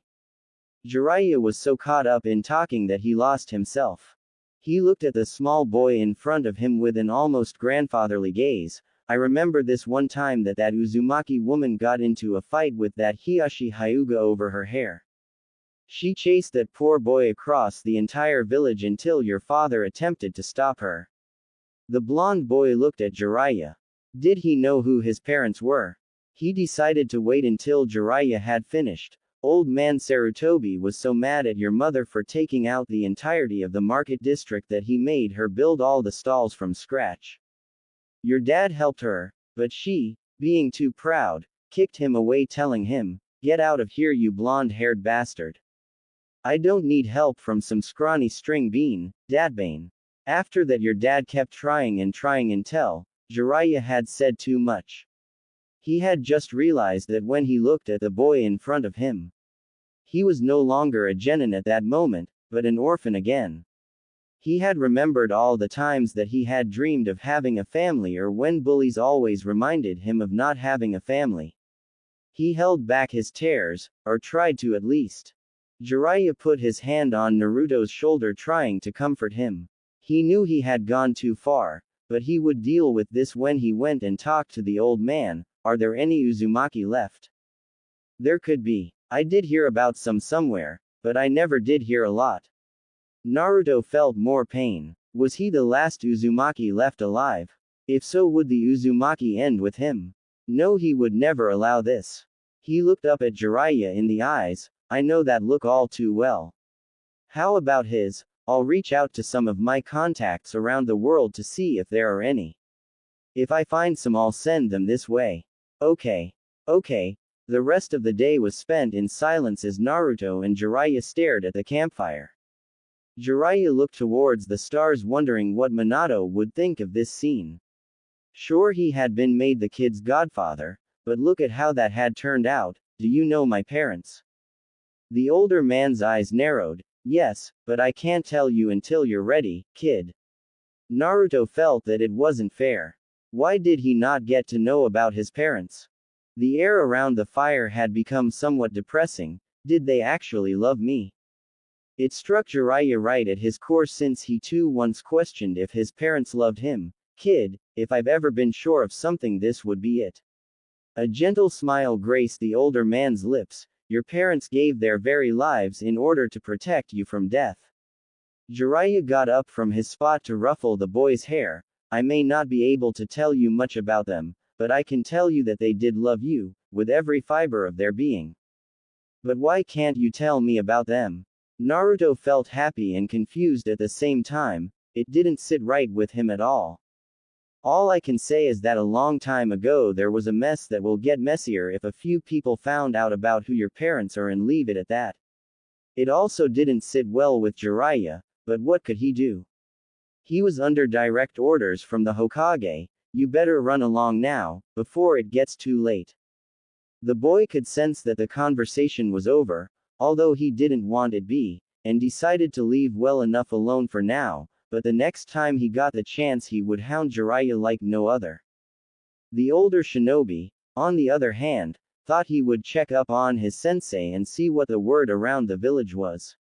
Jiraiya was so caught up in talking that he lost himself. He looked at the small boy in front of him with an almost grandfatherly gaze. I remember this one time that Uzumaki woman got into a fight with that Hyuga over her hair. She chased that poor boy across the entire village until your father attempted to stop her. The blonde boy looked at Jiraiya. Did he know who his parents were? He decided to wait until Jiraiya had finished. Old man Sarutobi was so mad at your mother for taking out the entirety of the market district that he made her build all the stalls from scratch. Your dad helped her, but she, being too proud, kicked him away telling him, "Get out of here you blonde-haired bastard. I don't need help from some scrawny string bean, dadbane." After that your dad kept trying until Jiraiya had said too much. He had just realized that when he looked at the boy in front of him. He was no longer a genin at that moment, but an orphan again. He had remembered all the times that he had dreamed of having a family or when bullies always reminded him of not having a family. He held back his tears, or tried to at least. Jiraiya put his hand on Naruto's shoulder trying to comfort him. He knew he had gone too far, but he would deal with this when he went and talked to the old man. Are there any Uzumaki left? There could be. I did hear about some somewhere, but I never did hear a lot. Naruto felt more pain. Was he the last Uzumaki left alive? If so, would the Uzumaki end with him? No, he would never allow this. He looked up at Jiraiya in the eyes. I know that look all too well. How about his? I'll reach out to some of my contacts around the world to see if there are any. If I find some, I'll send them this way. Okay. Okay. The rest of the day was spent in silence as Naruto and Jiraiya stared at the campfire. Jiraiya looked towards the stars wondering what Minato would think of this scene. Sure, he had been made the kid's godfather, but look at how that had turned out. Do you know my parents? The older man's eyes narrowed. Yes, but I can't tell you until you're ready, kid. Naruto felt that it wasn't fair. Why did he not get to know about his parents? The air around the fire had become somewhat depressing. Did they actually love me? It struck Jiraiya right at his core since he too once questioned if his parents loved him. Kid, if I've ever been sure of something, this would be it. A gentle smile graced the older man's lips. Your parents gave their very lives in order to protect you from death. Jiraiya got up from his spot to ruffle the boy's hair. I may not be able to tell you much about them, but I can tell you that they did love you, with every fiber of their being. But why can't you tell me about them? Naruto felt happy and confused at the same time. It didn't sit right with him at all. All I can say is that a long time ago there was a mess that will get messier if a few people found out about who your parents are, and leave it at that. It also didn't sit well with Jiraiya, but what could he do? He was under direct orders from the Hokage. You better run along now, before it gets too late. The boy could sense that the conversation was over, although he didn't want it be, and decided to leave well enough alone for now, but the next time he got the chance he would hound Jiraiya like no other. The older shinobi, on the other hand, thought he would check up on his sensei and see what the word around the village was.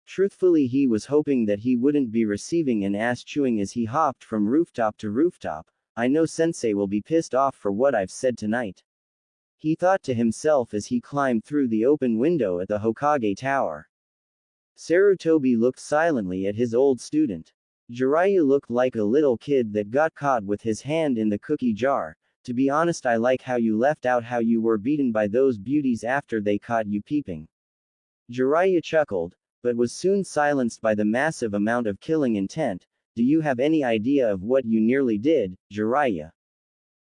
Truthfully, he was hoping that he wouldn't be receiving an ass chewing as he hopped from rooftop to rooftop. I know sensei will be pissed off for what I've said tonight. He thought to himself as he climbed through the open window at the Hokage tower. Sarutobi looked silently at his old student. Jiraiya looked like a little kid that got caught with his hand in the cookie jar. To be honest, I like how you left out how you were beaten by those beauties after they caught you peeping. Jiraiya chuckled, but was soon silenced by the massive amount of killing intent. Do you have any idea of what you nearly did, Jiraiya?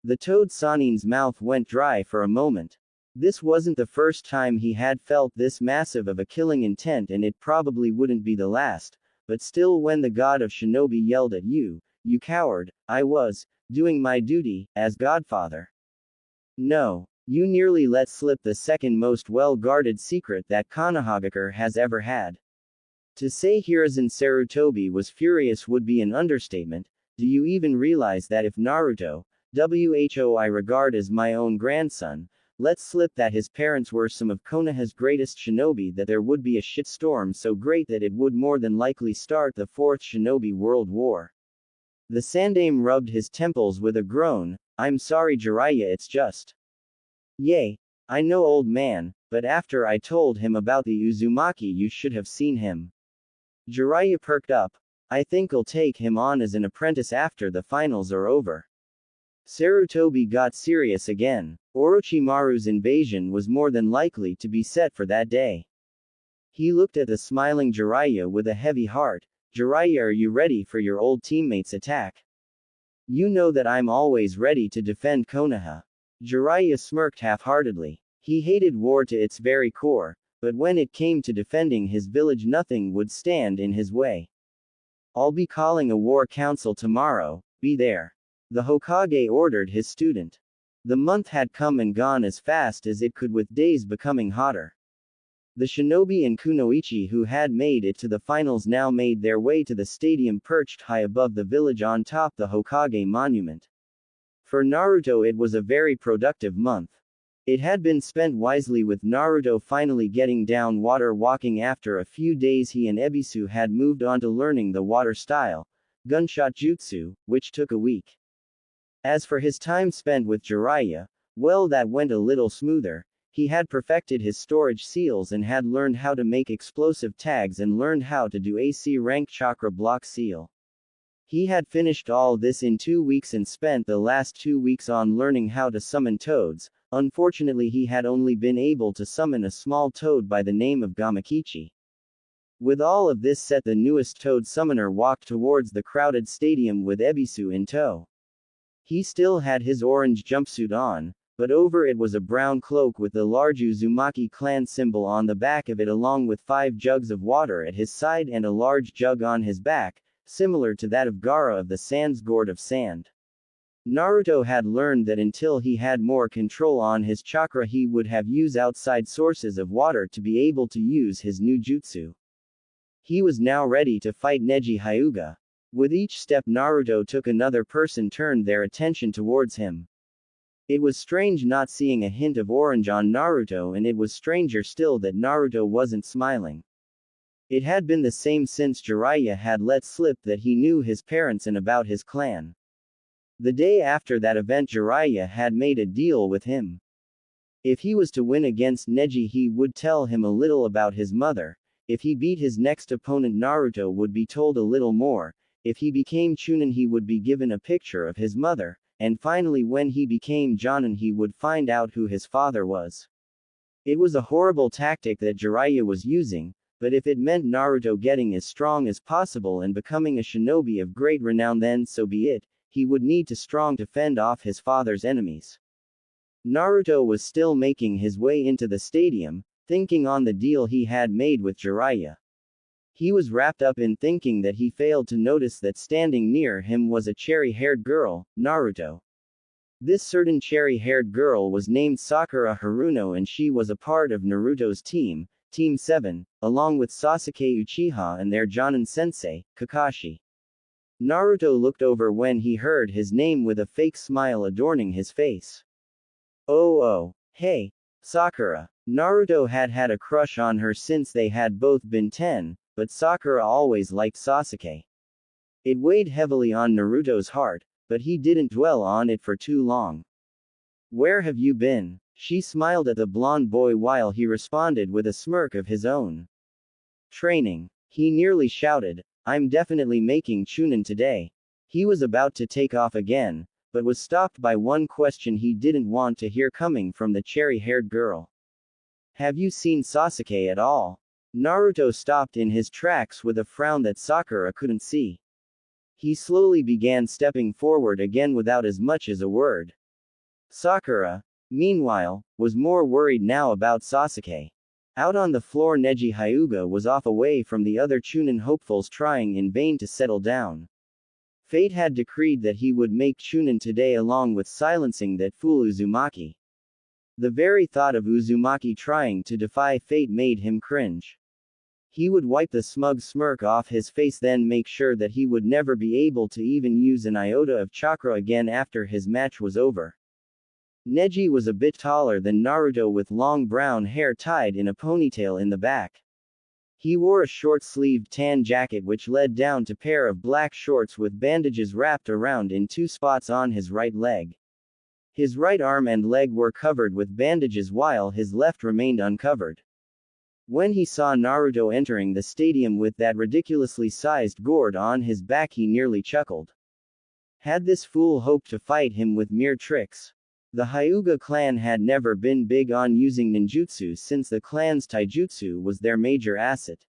The Toad Sanin's mouth went dry for a moment. This wasn't the first time he had felt this massive of a killing intent, and it probably wouldn't be the last, but still, when the god of shinobi yelled at you, you coward, I was doing my duty as godfather. No. You nearly let slip the second most well-guarded secret that Konohagakure has ever had. To say Hiruzen Sarutobi was furious would be an understatement. Do you even realize that if Naruto, Who I regard as my own grandson, let slip that his parents were some of Konoha's greatest shinobi, that there would be a shitstorm so great that it would more than likely start the Fourth Shinobi World War. The Sandaime rubbed his temples with a groan. I'm sorry Jiraiya, it's just. Yay. I know old man, but after I told him about the Uzumaki you should have seen him. Jiraiya perked up. I think I'll take him on as an apprentice after the finals are over. Sarutobi got serious again. Orochimaru's invasion was more than likely to be set for that day. He looked at the smiling Jiraiya with a heavy heart. Jiraiya, are you ready for your old teammate's attack? You know that I'm always ready to defend Konoha. Jiraiya smirked half-heartedly. He hated war to its very core, but when it came to defending his village nothing would stand in his way. I'll be calling a war council tomorrow, be there. The Hokage ordered his student. The month had come and gone as fast as it could, with days becoming hotter. The shinobi and kunoichi who had made it to the finals now made their way to the stadium perched high above the village on top the Hokage monument. For Naruto it was a very productive month. It had been spent wisely, with Naruto finally getting down water walking after a few days. He and Ebisu had moved on to learning the water style, gunshot jutsu, which took a week. As for his time spent with Jiraiya, well, that went a little smoother. He had perfected his storage seals and had learned how to make explosive tags and learned how to do AC rank chakra block seal. He had finished all this in 2 weeks and spent the last 2 weeks on learning how to summon toads. Unfortunately, he had only been able to summon a small toad by the name of Gamakichi. With all of this set, the newest toad summoner walked towards the crowded stadium with Ebisu in tow. He still had his orange jumpsuit on, but over it was a brown cloak with the large Uzumaki clan symbol on the back of it, along with 5 jugs of water at his side and a large jug on his back, similar to that of Gaara of the Sans Gourd of Sand. Naruto had learned that until he had more control on his chakra he would have used outside sources of water to be able to use his new jutsu. He was now ready to fight Neji Hyuga. With each step Naruto took, another person turned their attention towards him. It was strange not seeing a hint of orange on Naruto, and it was stranger still that Naruto wasn't smiling. It had been the same since Jiraiya had let slip that he knew his parents and about his clan. The day after that event Jiraiya had made a deal with him. If he was to win against Neji he would tell him a little about his mother. If he beat his next opponent Naruto would be told a little more. If he became Chunin he would be given a picture of his mother. And finally when he became Jonin he would find out who his father was. It was a horrible tactic that Jiraiya was using, but if it meant Naruto getting as strong as possible and becoming a shinobi of great renown, then so be it. He would need to strong to fend off his father's enemies. Naruto was still making his way into the stadium, thinking on the deal he had made with Jiraiya. He was wrapped up in thinking that he failed to notice that standing near him was a cherry-haired girl, Naruto. This certain cherry-haired girl was named Sakura Haruno, and she was a part of Naruto's team, Team 7, along with Sasuke Uchiha and their Jonin sensei, Kakashi. Naruto looked over when he heard his name with a fake smile adorning his face. Oh, hey, Sakura. Naruto had had a crush on her since they had both been 10, but Sakura always liked Sasuke. It weighed heavily on Naruto's heart, but he didn't dwell on it for too long. Where have you been? She smiled at the blonde boy while he responded with a smirk of his own. Training. He nearly shouted, I'm definitely making Chunin today. He was about to take off again, but was stopped by one question he didn't want to hear coming from the cherry-haired girl. Have you seen Sasuke at all? Naruto stopped in his tracks with a frown that Sakura couldn't see. He slowly began stepping forward again without as much as a word. Sakura, meanwhile, was more worried now about Sasuke. Out on the floor Neji Hyuga was off away from the other Chunin hopefuls, trying in vain to settle down. Fate had decreed that he would make Chunin today, along with silencing that fool Uzumaki. The very thought of Uzumaki trying to defy fate made him cringe. He would wipe the smug smirk off his face, then make sure that he would never be able to even use an iota of chakra again after his match was over. Neji was a bit taller than Naruto with long brown hair tied in a ponytail in the back. He wore a short-sleeved tan jacket which led down to a pair of black shorts with bandages wrapped around in 2 spots on his right leg. His right arm and leg were covered with bandages while his left remained uncovered. When he saw Naruto entering the stadium with that ridiculously sized gourd on his back, he nearly chuckled. Had this fool hoped to fight him with mere tricks? The Hyuga clan had never been big on using ninjutsu since the clan's taijutsu was their major asset.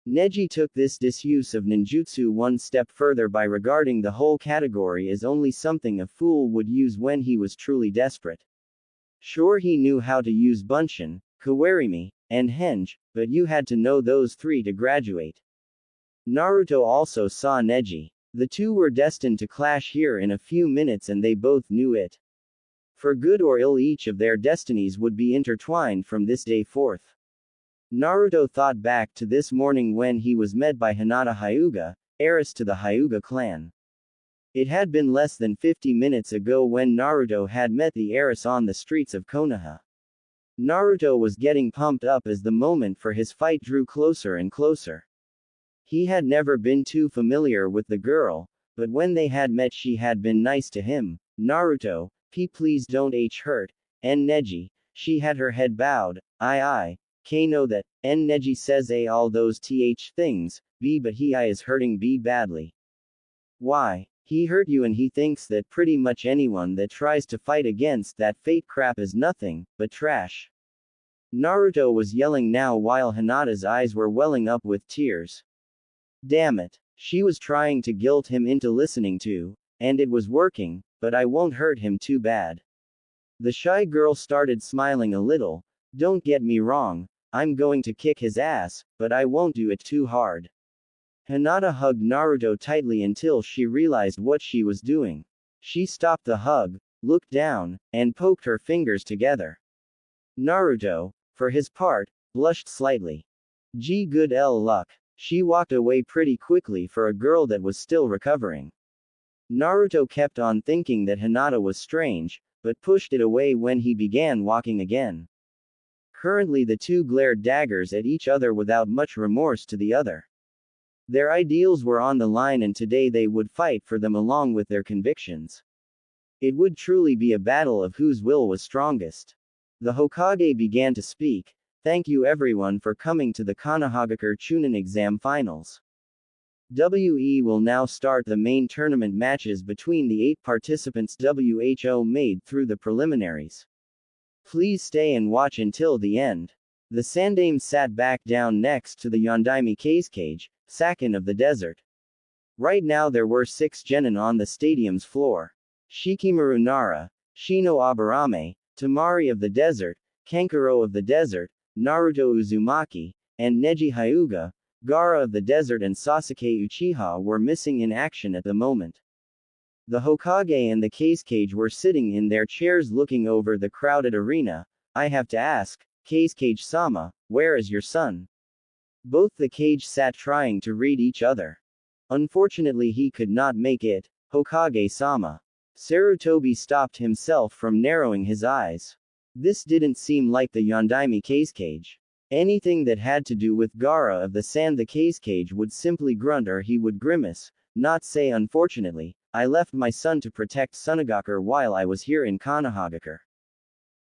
Neji took this disuse of ninjutsu one step further by regarding the whole category as only something a fool would use when he was truly desperate. Sure, he knew how to use bunshin, kawarimi, and henge, but you had to know those 3 to graduate. Naruto also saw Neji. The two were destined to clash here in a few minutes, and they both knew it. For good or ill, each of their destinies would be intertwined from this day forth. Naruto thought back to this morning when he was met by Hinata Hyuga, heiress to the Hyuga clan. It had been less than 50 minutes ago when Naruto had met the heiress on the streets of Konoha. Naruto was getting pumped up as the moment for his fight drew closer and closer. He had never been too familiar with the girl, but when they had met she had been nice to him. Naruto, please don't hurt, Neji. She had her head bowed. I know that, Neji says all those things, but he is hurting badly. Why? He hurt you and he thinks that pretty much anyone that tries to fight against that fate crap is nothing but trash. Naruto was yelling now while Hinata's eyes were welling up with tears. Damn it. She was trying to guilt him into listening to, and it was working, but I won't hurt him too bad. The shy girl started smiling a little. Don't get me wrong, I'm going to kick his ass, but I won't do it too hard. Hinata hugged Naruto tightly until she realized what she was doing. She stopped the hug, looked down, and poked her fingers together. Naruto, for his part, blushed slightly. Good luck. She walked away pretty quickly for a girl that was still recovering. Naruto kept on thinking that Hinata was strange, but pushed it away when he began walking again. Currently the two glared daggers at each other without much remorse to the other. Their ideals were on the line and today they would fight for them along with their convictions. It would truly be a battle of whose will was strongest. The Hokage began to speak. Thank you everyone for coming to the Konohagakure Chunin exam finals. WE will now start the main tournament matches between the 8 participants WHO made through the preliminaries. Please stay and watch until the end. The Sandaime sat back down next to the Yondaime cage, Sakin of the desert. Right now there were 6 genin on the stadium's floor. Shikamaru Nara, Shino Aburame, Temari of the desert, Kankuro of the desert, Naruto Uzumaki, and Neji Hyuga, Gaara of the desert and Sasuke Uchiha were missing in action at the moment. The Hokage and the cage were sitting in their chairs looking over the crowded arena. I have to ask, Cage-sama, where is your son? Both the cage sat trying to read each other. Unfortunately he could not make it, Hokage-sama. Sarutobi stopped himself from narrowing his eyes. This didn't seem like the Yondaime cage. Anything that had to do with Gaara of the Sand, the cage would simply grunt or he would grimace, not say unfortunately, I left my son to protect Sunagakure while I was here in Konohagakure.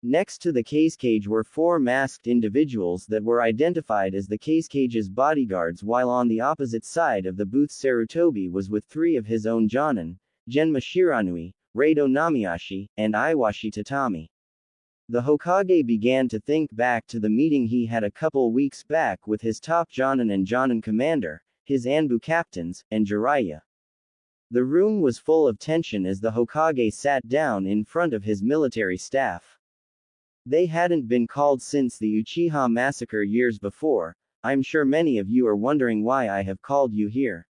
Next to the cage were 4 masked individuals that were identified as the cage's bodyguards, while on the opposite side of the booth Sarutobi was with 3 of his own jonin, Genma Shiranui, Rado Namiyashi, and Iwashi Tatami. The Hokage began to think back to the meeting he had a couple weeks back with his top jonin and jonin commander, his Anbu captains, and Jiraiya. The room was full of tension as the Hokage sat down in front of his military staff. They hadn't been called since the Uchiha massacre years before. I'm sure many of you are wondering why I have called you here.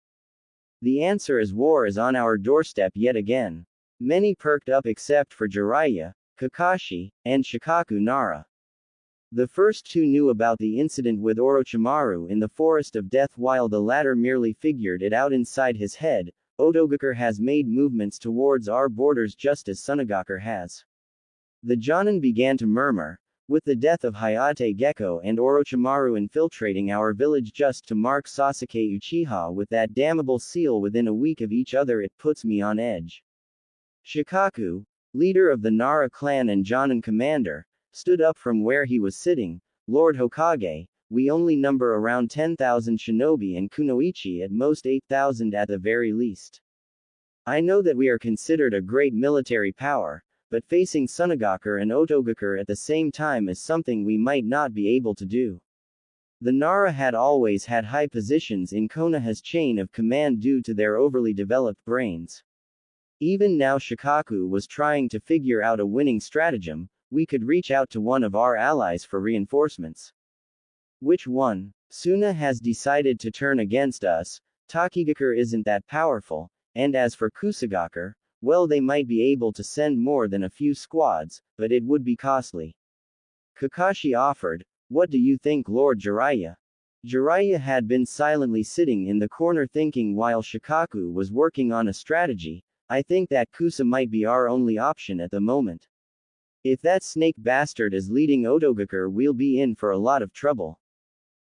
The answer is war is on our doorstep yet again. Many perked up except for Jiraiya, Kakashi, and Shikaku Nara. The first two knew about the incident with Orochimaru in the Forest of Death while the latter merely figured it out inside his head. Otogakure has made movements towards our borders just as Sunagakure has. The Jonin began to murmur. With the death of Hayate Gecko and Orochimaru infiltrating our village just to mark Sasuke Uchiha with that damnable seal within a week of each other, it puts me on edge. Shikaku, leader of the Nara clan and Jonin commander, stood up from where he was sitting. Lord Hokage, we only number around 10,000 shinobi and kunoichi at most 8,000 at the very least. I know that we are considered a great military power, but facing Sunagakure and Otogakure at the same time is something we might not be able to do. The Nara had always had high positions in Konoha's chain of command due to their overly developed brains. Even now Shikaku was trying to figure out a winning stratagem. We could reach out to one of our allies for reinforcements. Which one? Suna has decided to turn against us. Takigakure isn't that powerful, and as for Kusagakure, well, they might be able to send more than a few squads, but it would be costly. Kakashi offered, what do you think, Lord Jiraiya? Jiraiya had been silently sitting in the corner thinking while Shikaku was working on a strategy. I think that Kusa might be our only option at the moment. If that snake bastard is leading Otogakure, we'll be in for a lot of trouble.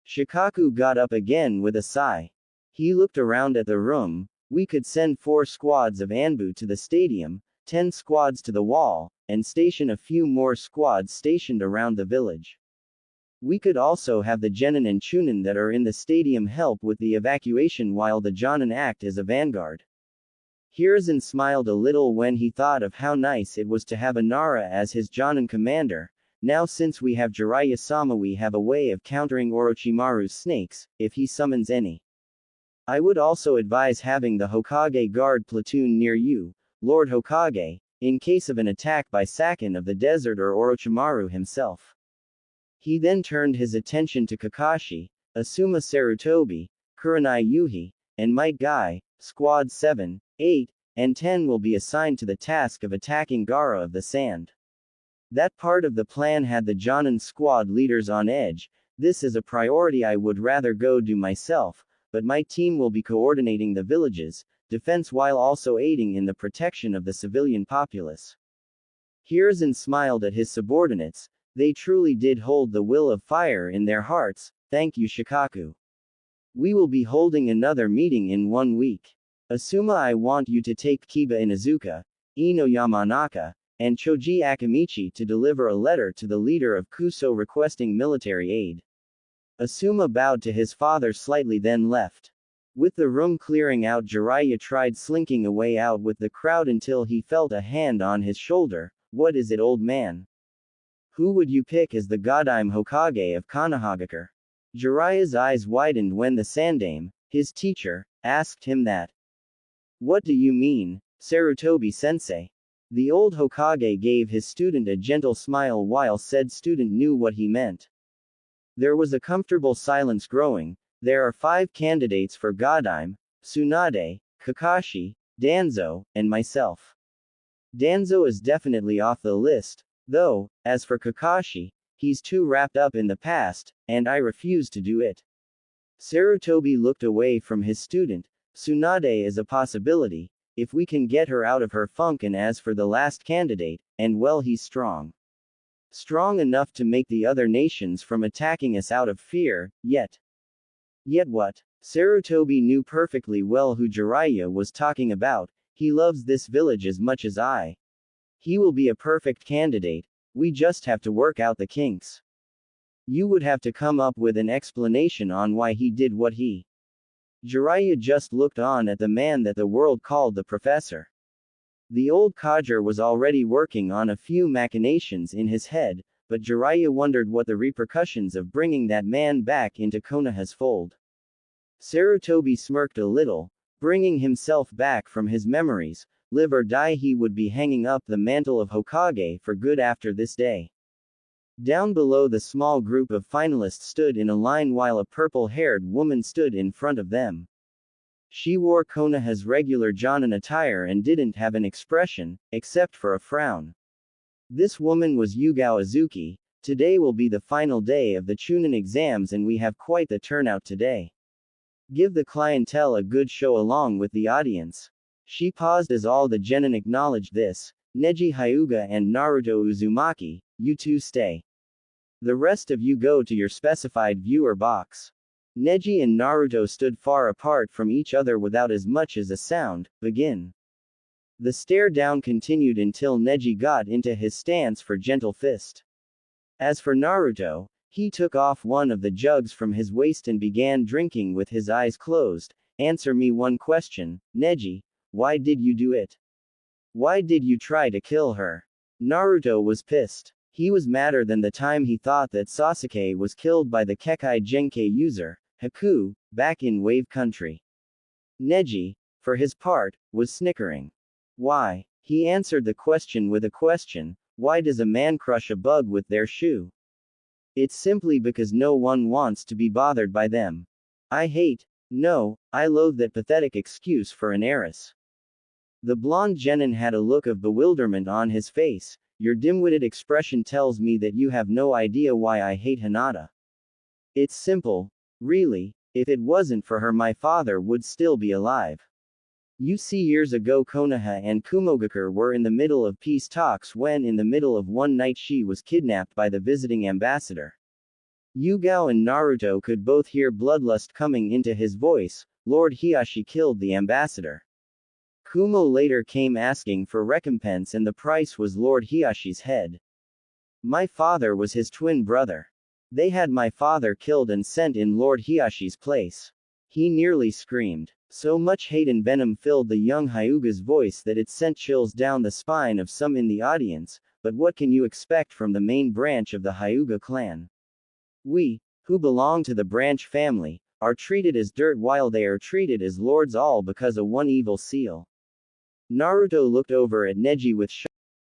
Shikaku got up again with a sigh. He looked around at the room. We could send 4 squads of Anbu to the stadium, 10 squads to the wall, and station a few more squads stationed around the village. We could also have the Genin and Chunin that are in the stadium help with the evacuation while the Jonin act as a vanguard. Hiruzen smiled a little when he thought of how nice it was to have a Nara as his Jonin commander. Now since we have Jiraiya-sama, we have a way of countering Orochimaru's snakes, if he summons any. I would also advise having the Hokage guard platoon near you, Lord Hokage, in case of an attack by Sakin of the desert or Orochimaru himself. He then turned his attention to Kakashi, Asuma Sarutobi, Kurenai Yuhi, and Might Guy. Squads 7, 8, and 10 will be assigned to the task of attacking Gaara of the Sand. That part of the plan had the Jonin squad leaders on edge. This is a priority I would rather go do myself, but my team will be coordinating the village's defense while also aiding in the protection of the civilian populace. Hiruzen smiled at his subordinates. They truly did hold the will of fire in their hearts. Thank you, Shikaku. We will be holding another meeting in 1 week. Asuma, I want you to take Kiba Inuzuka, Ino Yamanaka, and Choji Akamichi to deliver a letter to the leader of Kuso requesting military aid. Asuma bowed to his father slightly then left. With the room clearing out, Jiraiya tried slinking away out with the crowd until he felt a hand on his shoulder. What is it, old man? Who would you pick as the Godime Hokage of Konohagakure? Jiraiya's eyes widened when the Sandame, his teacher, asked him that. What do you mean, Sarutobi-sensei? The old Hokage gave his student a gentle smile while said student knew what he meant. There was a comfortable silence growing. There are 5 candidates for Godime: Tsunade, Kakashi, Danzo, and myself. Danzo is definitely off the list, though. As for Kakashi, he's too wrapped up in the past, and I refuse to do it. Sarutobi looked away from his student. Tsunade is a possibility, if we can get her out of her funk, and as for the last candidate, and well, he's strong. Strong enough to make the other nations from attacking us out of fear, yet. Yet what? Sarutobi knew perfectly well who Jiraiya was talking about. He loves this village as much as I. He will be a perfect candidate. We just have to work out the kinks. You would have to come up with an explanation on why he did what he. Jiraiya just looked on at the man that the world called the professor. The old codger was already working on a few machinations in his head, but Jiraiya wondered what the repercussions of bringing that man back into Konoha's fold. Sarutobi smirked a little, bringing himself back from his memories. Live or die, he would be hanging up the mantle of Hokage for good after this day. Down below, the small group of finalists stood in a line while a purple-haired woman stood in front of them. She wore Konoha's regular Jonin attire and didn't have an expression, except for a frown. This woman was Yugao Azuki. Today will be the final day of the Chunin exams and we have quite the turnout today. Give the clientele a good show along with the audience. She paused as all the genin acknowledged this. Neji Hyuga and Naruto Uzumaki, you two stay. The rest of you go to your specified viewer box. Neji and Naruto stood far apart from each other without as much as a sound. Begin. The stare down continued until Neji got into his stance for gentle fist. As for Naruto, he took off one of the jugs from his waist and began drinking with his eyes closed. Answer me one question, Neji, why did you do it? Why did you try to kill her? Naruto was pissed. He was madder than the time he thought that Sasuke was killed by the Kekkei Genkai user, Haku, back in Wave Country. Neji, for his part, was snickering. Why? He answered the question with a question. Why does a man crush a bug with their shoe? It's simply because no one wants to be bothered by them. I loathe that pathetic excuse for an heiress. The blonde genin had a look of bewilderment on his face. Your dim-witted expression tells me that you have no idea why I hate Hinata. It's simple, really. If it wasn't for her, my father would still be alive. You see, years ago Konoha and Kumogakure were in the middle of peace talks when in the middle of one night she was kidnapped by the visiting ambassador. Yugao and Naruto could both hear bloodlust coming into his voice. Lord Hiashi killed the ambassador. Kumo later came asking for recompense and the price was Lord Hiashi's head. My father was his twin brother. They had my father killed and sent in Lord Hiashi's place. He nearly screamed. So much hate and venom filled the young Hyuga's voice that it sent chills down the spine of some in the audience, but what can you expect from the main branch of the Hyuga clan? We, who belong to the branch family, are treated as dirt while they are treated as lords, all because of one evil seal. Naruto looked over at Neji with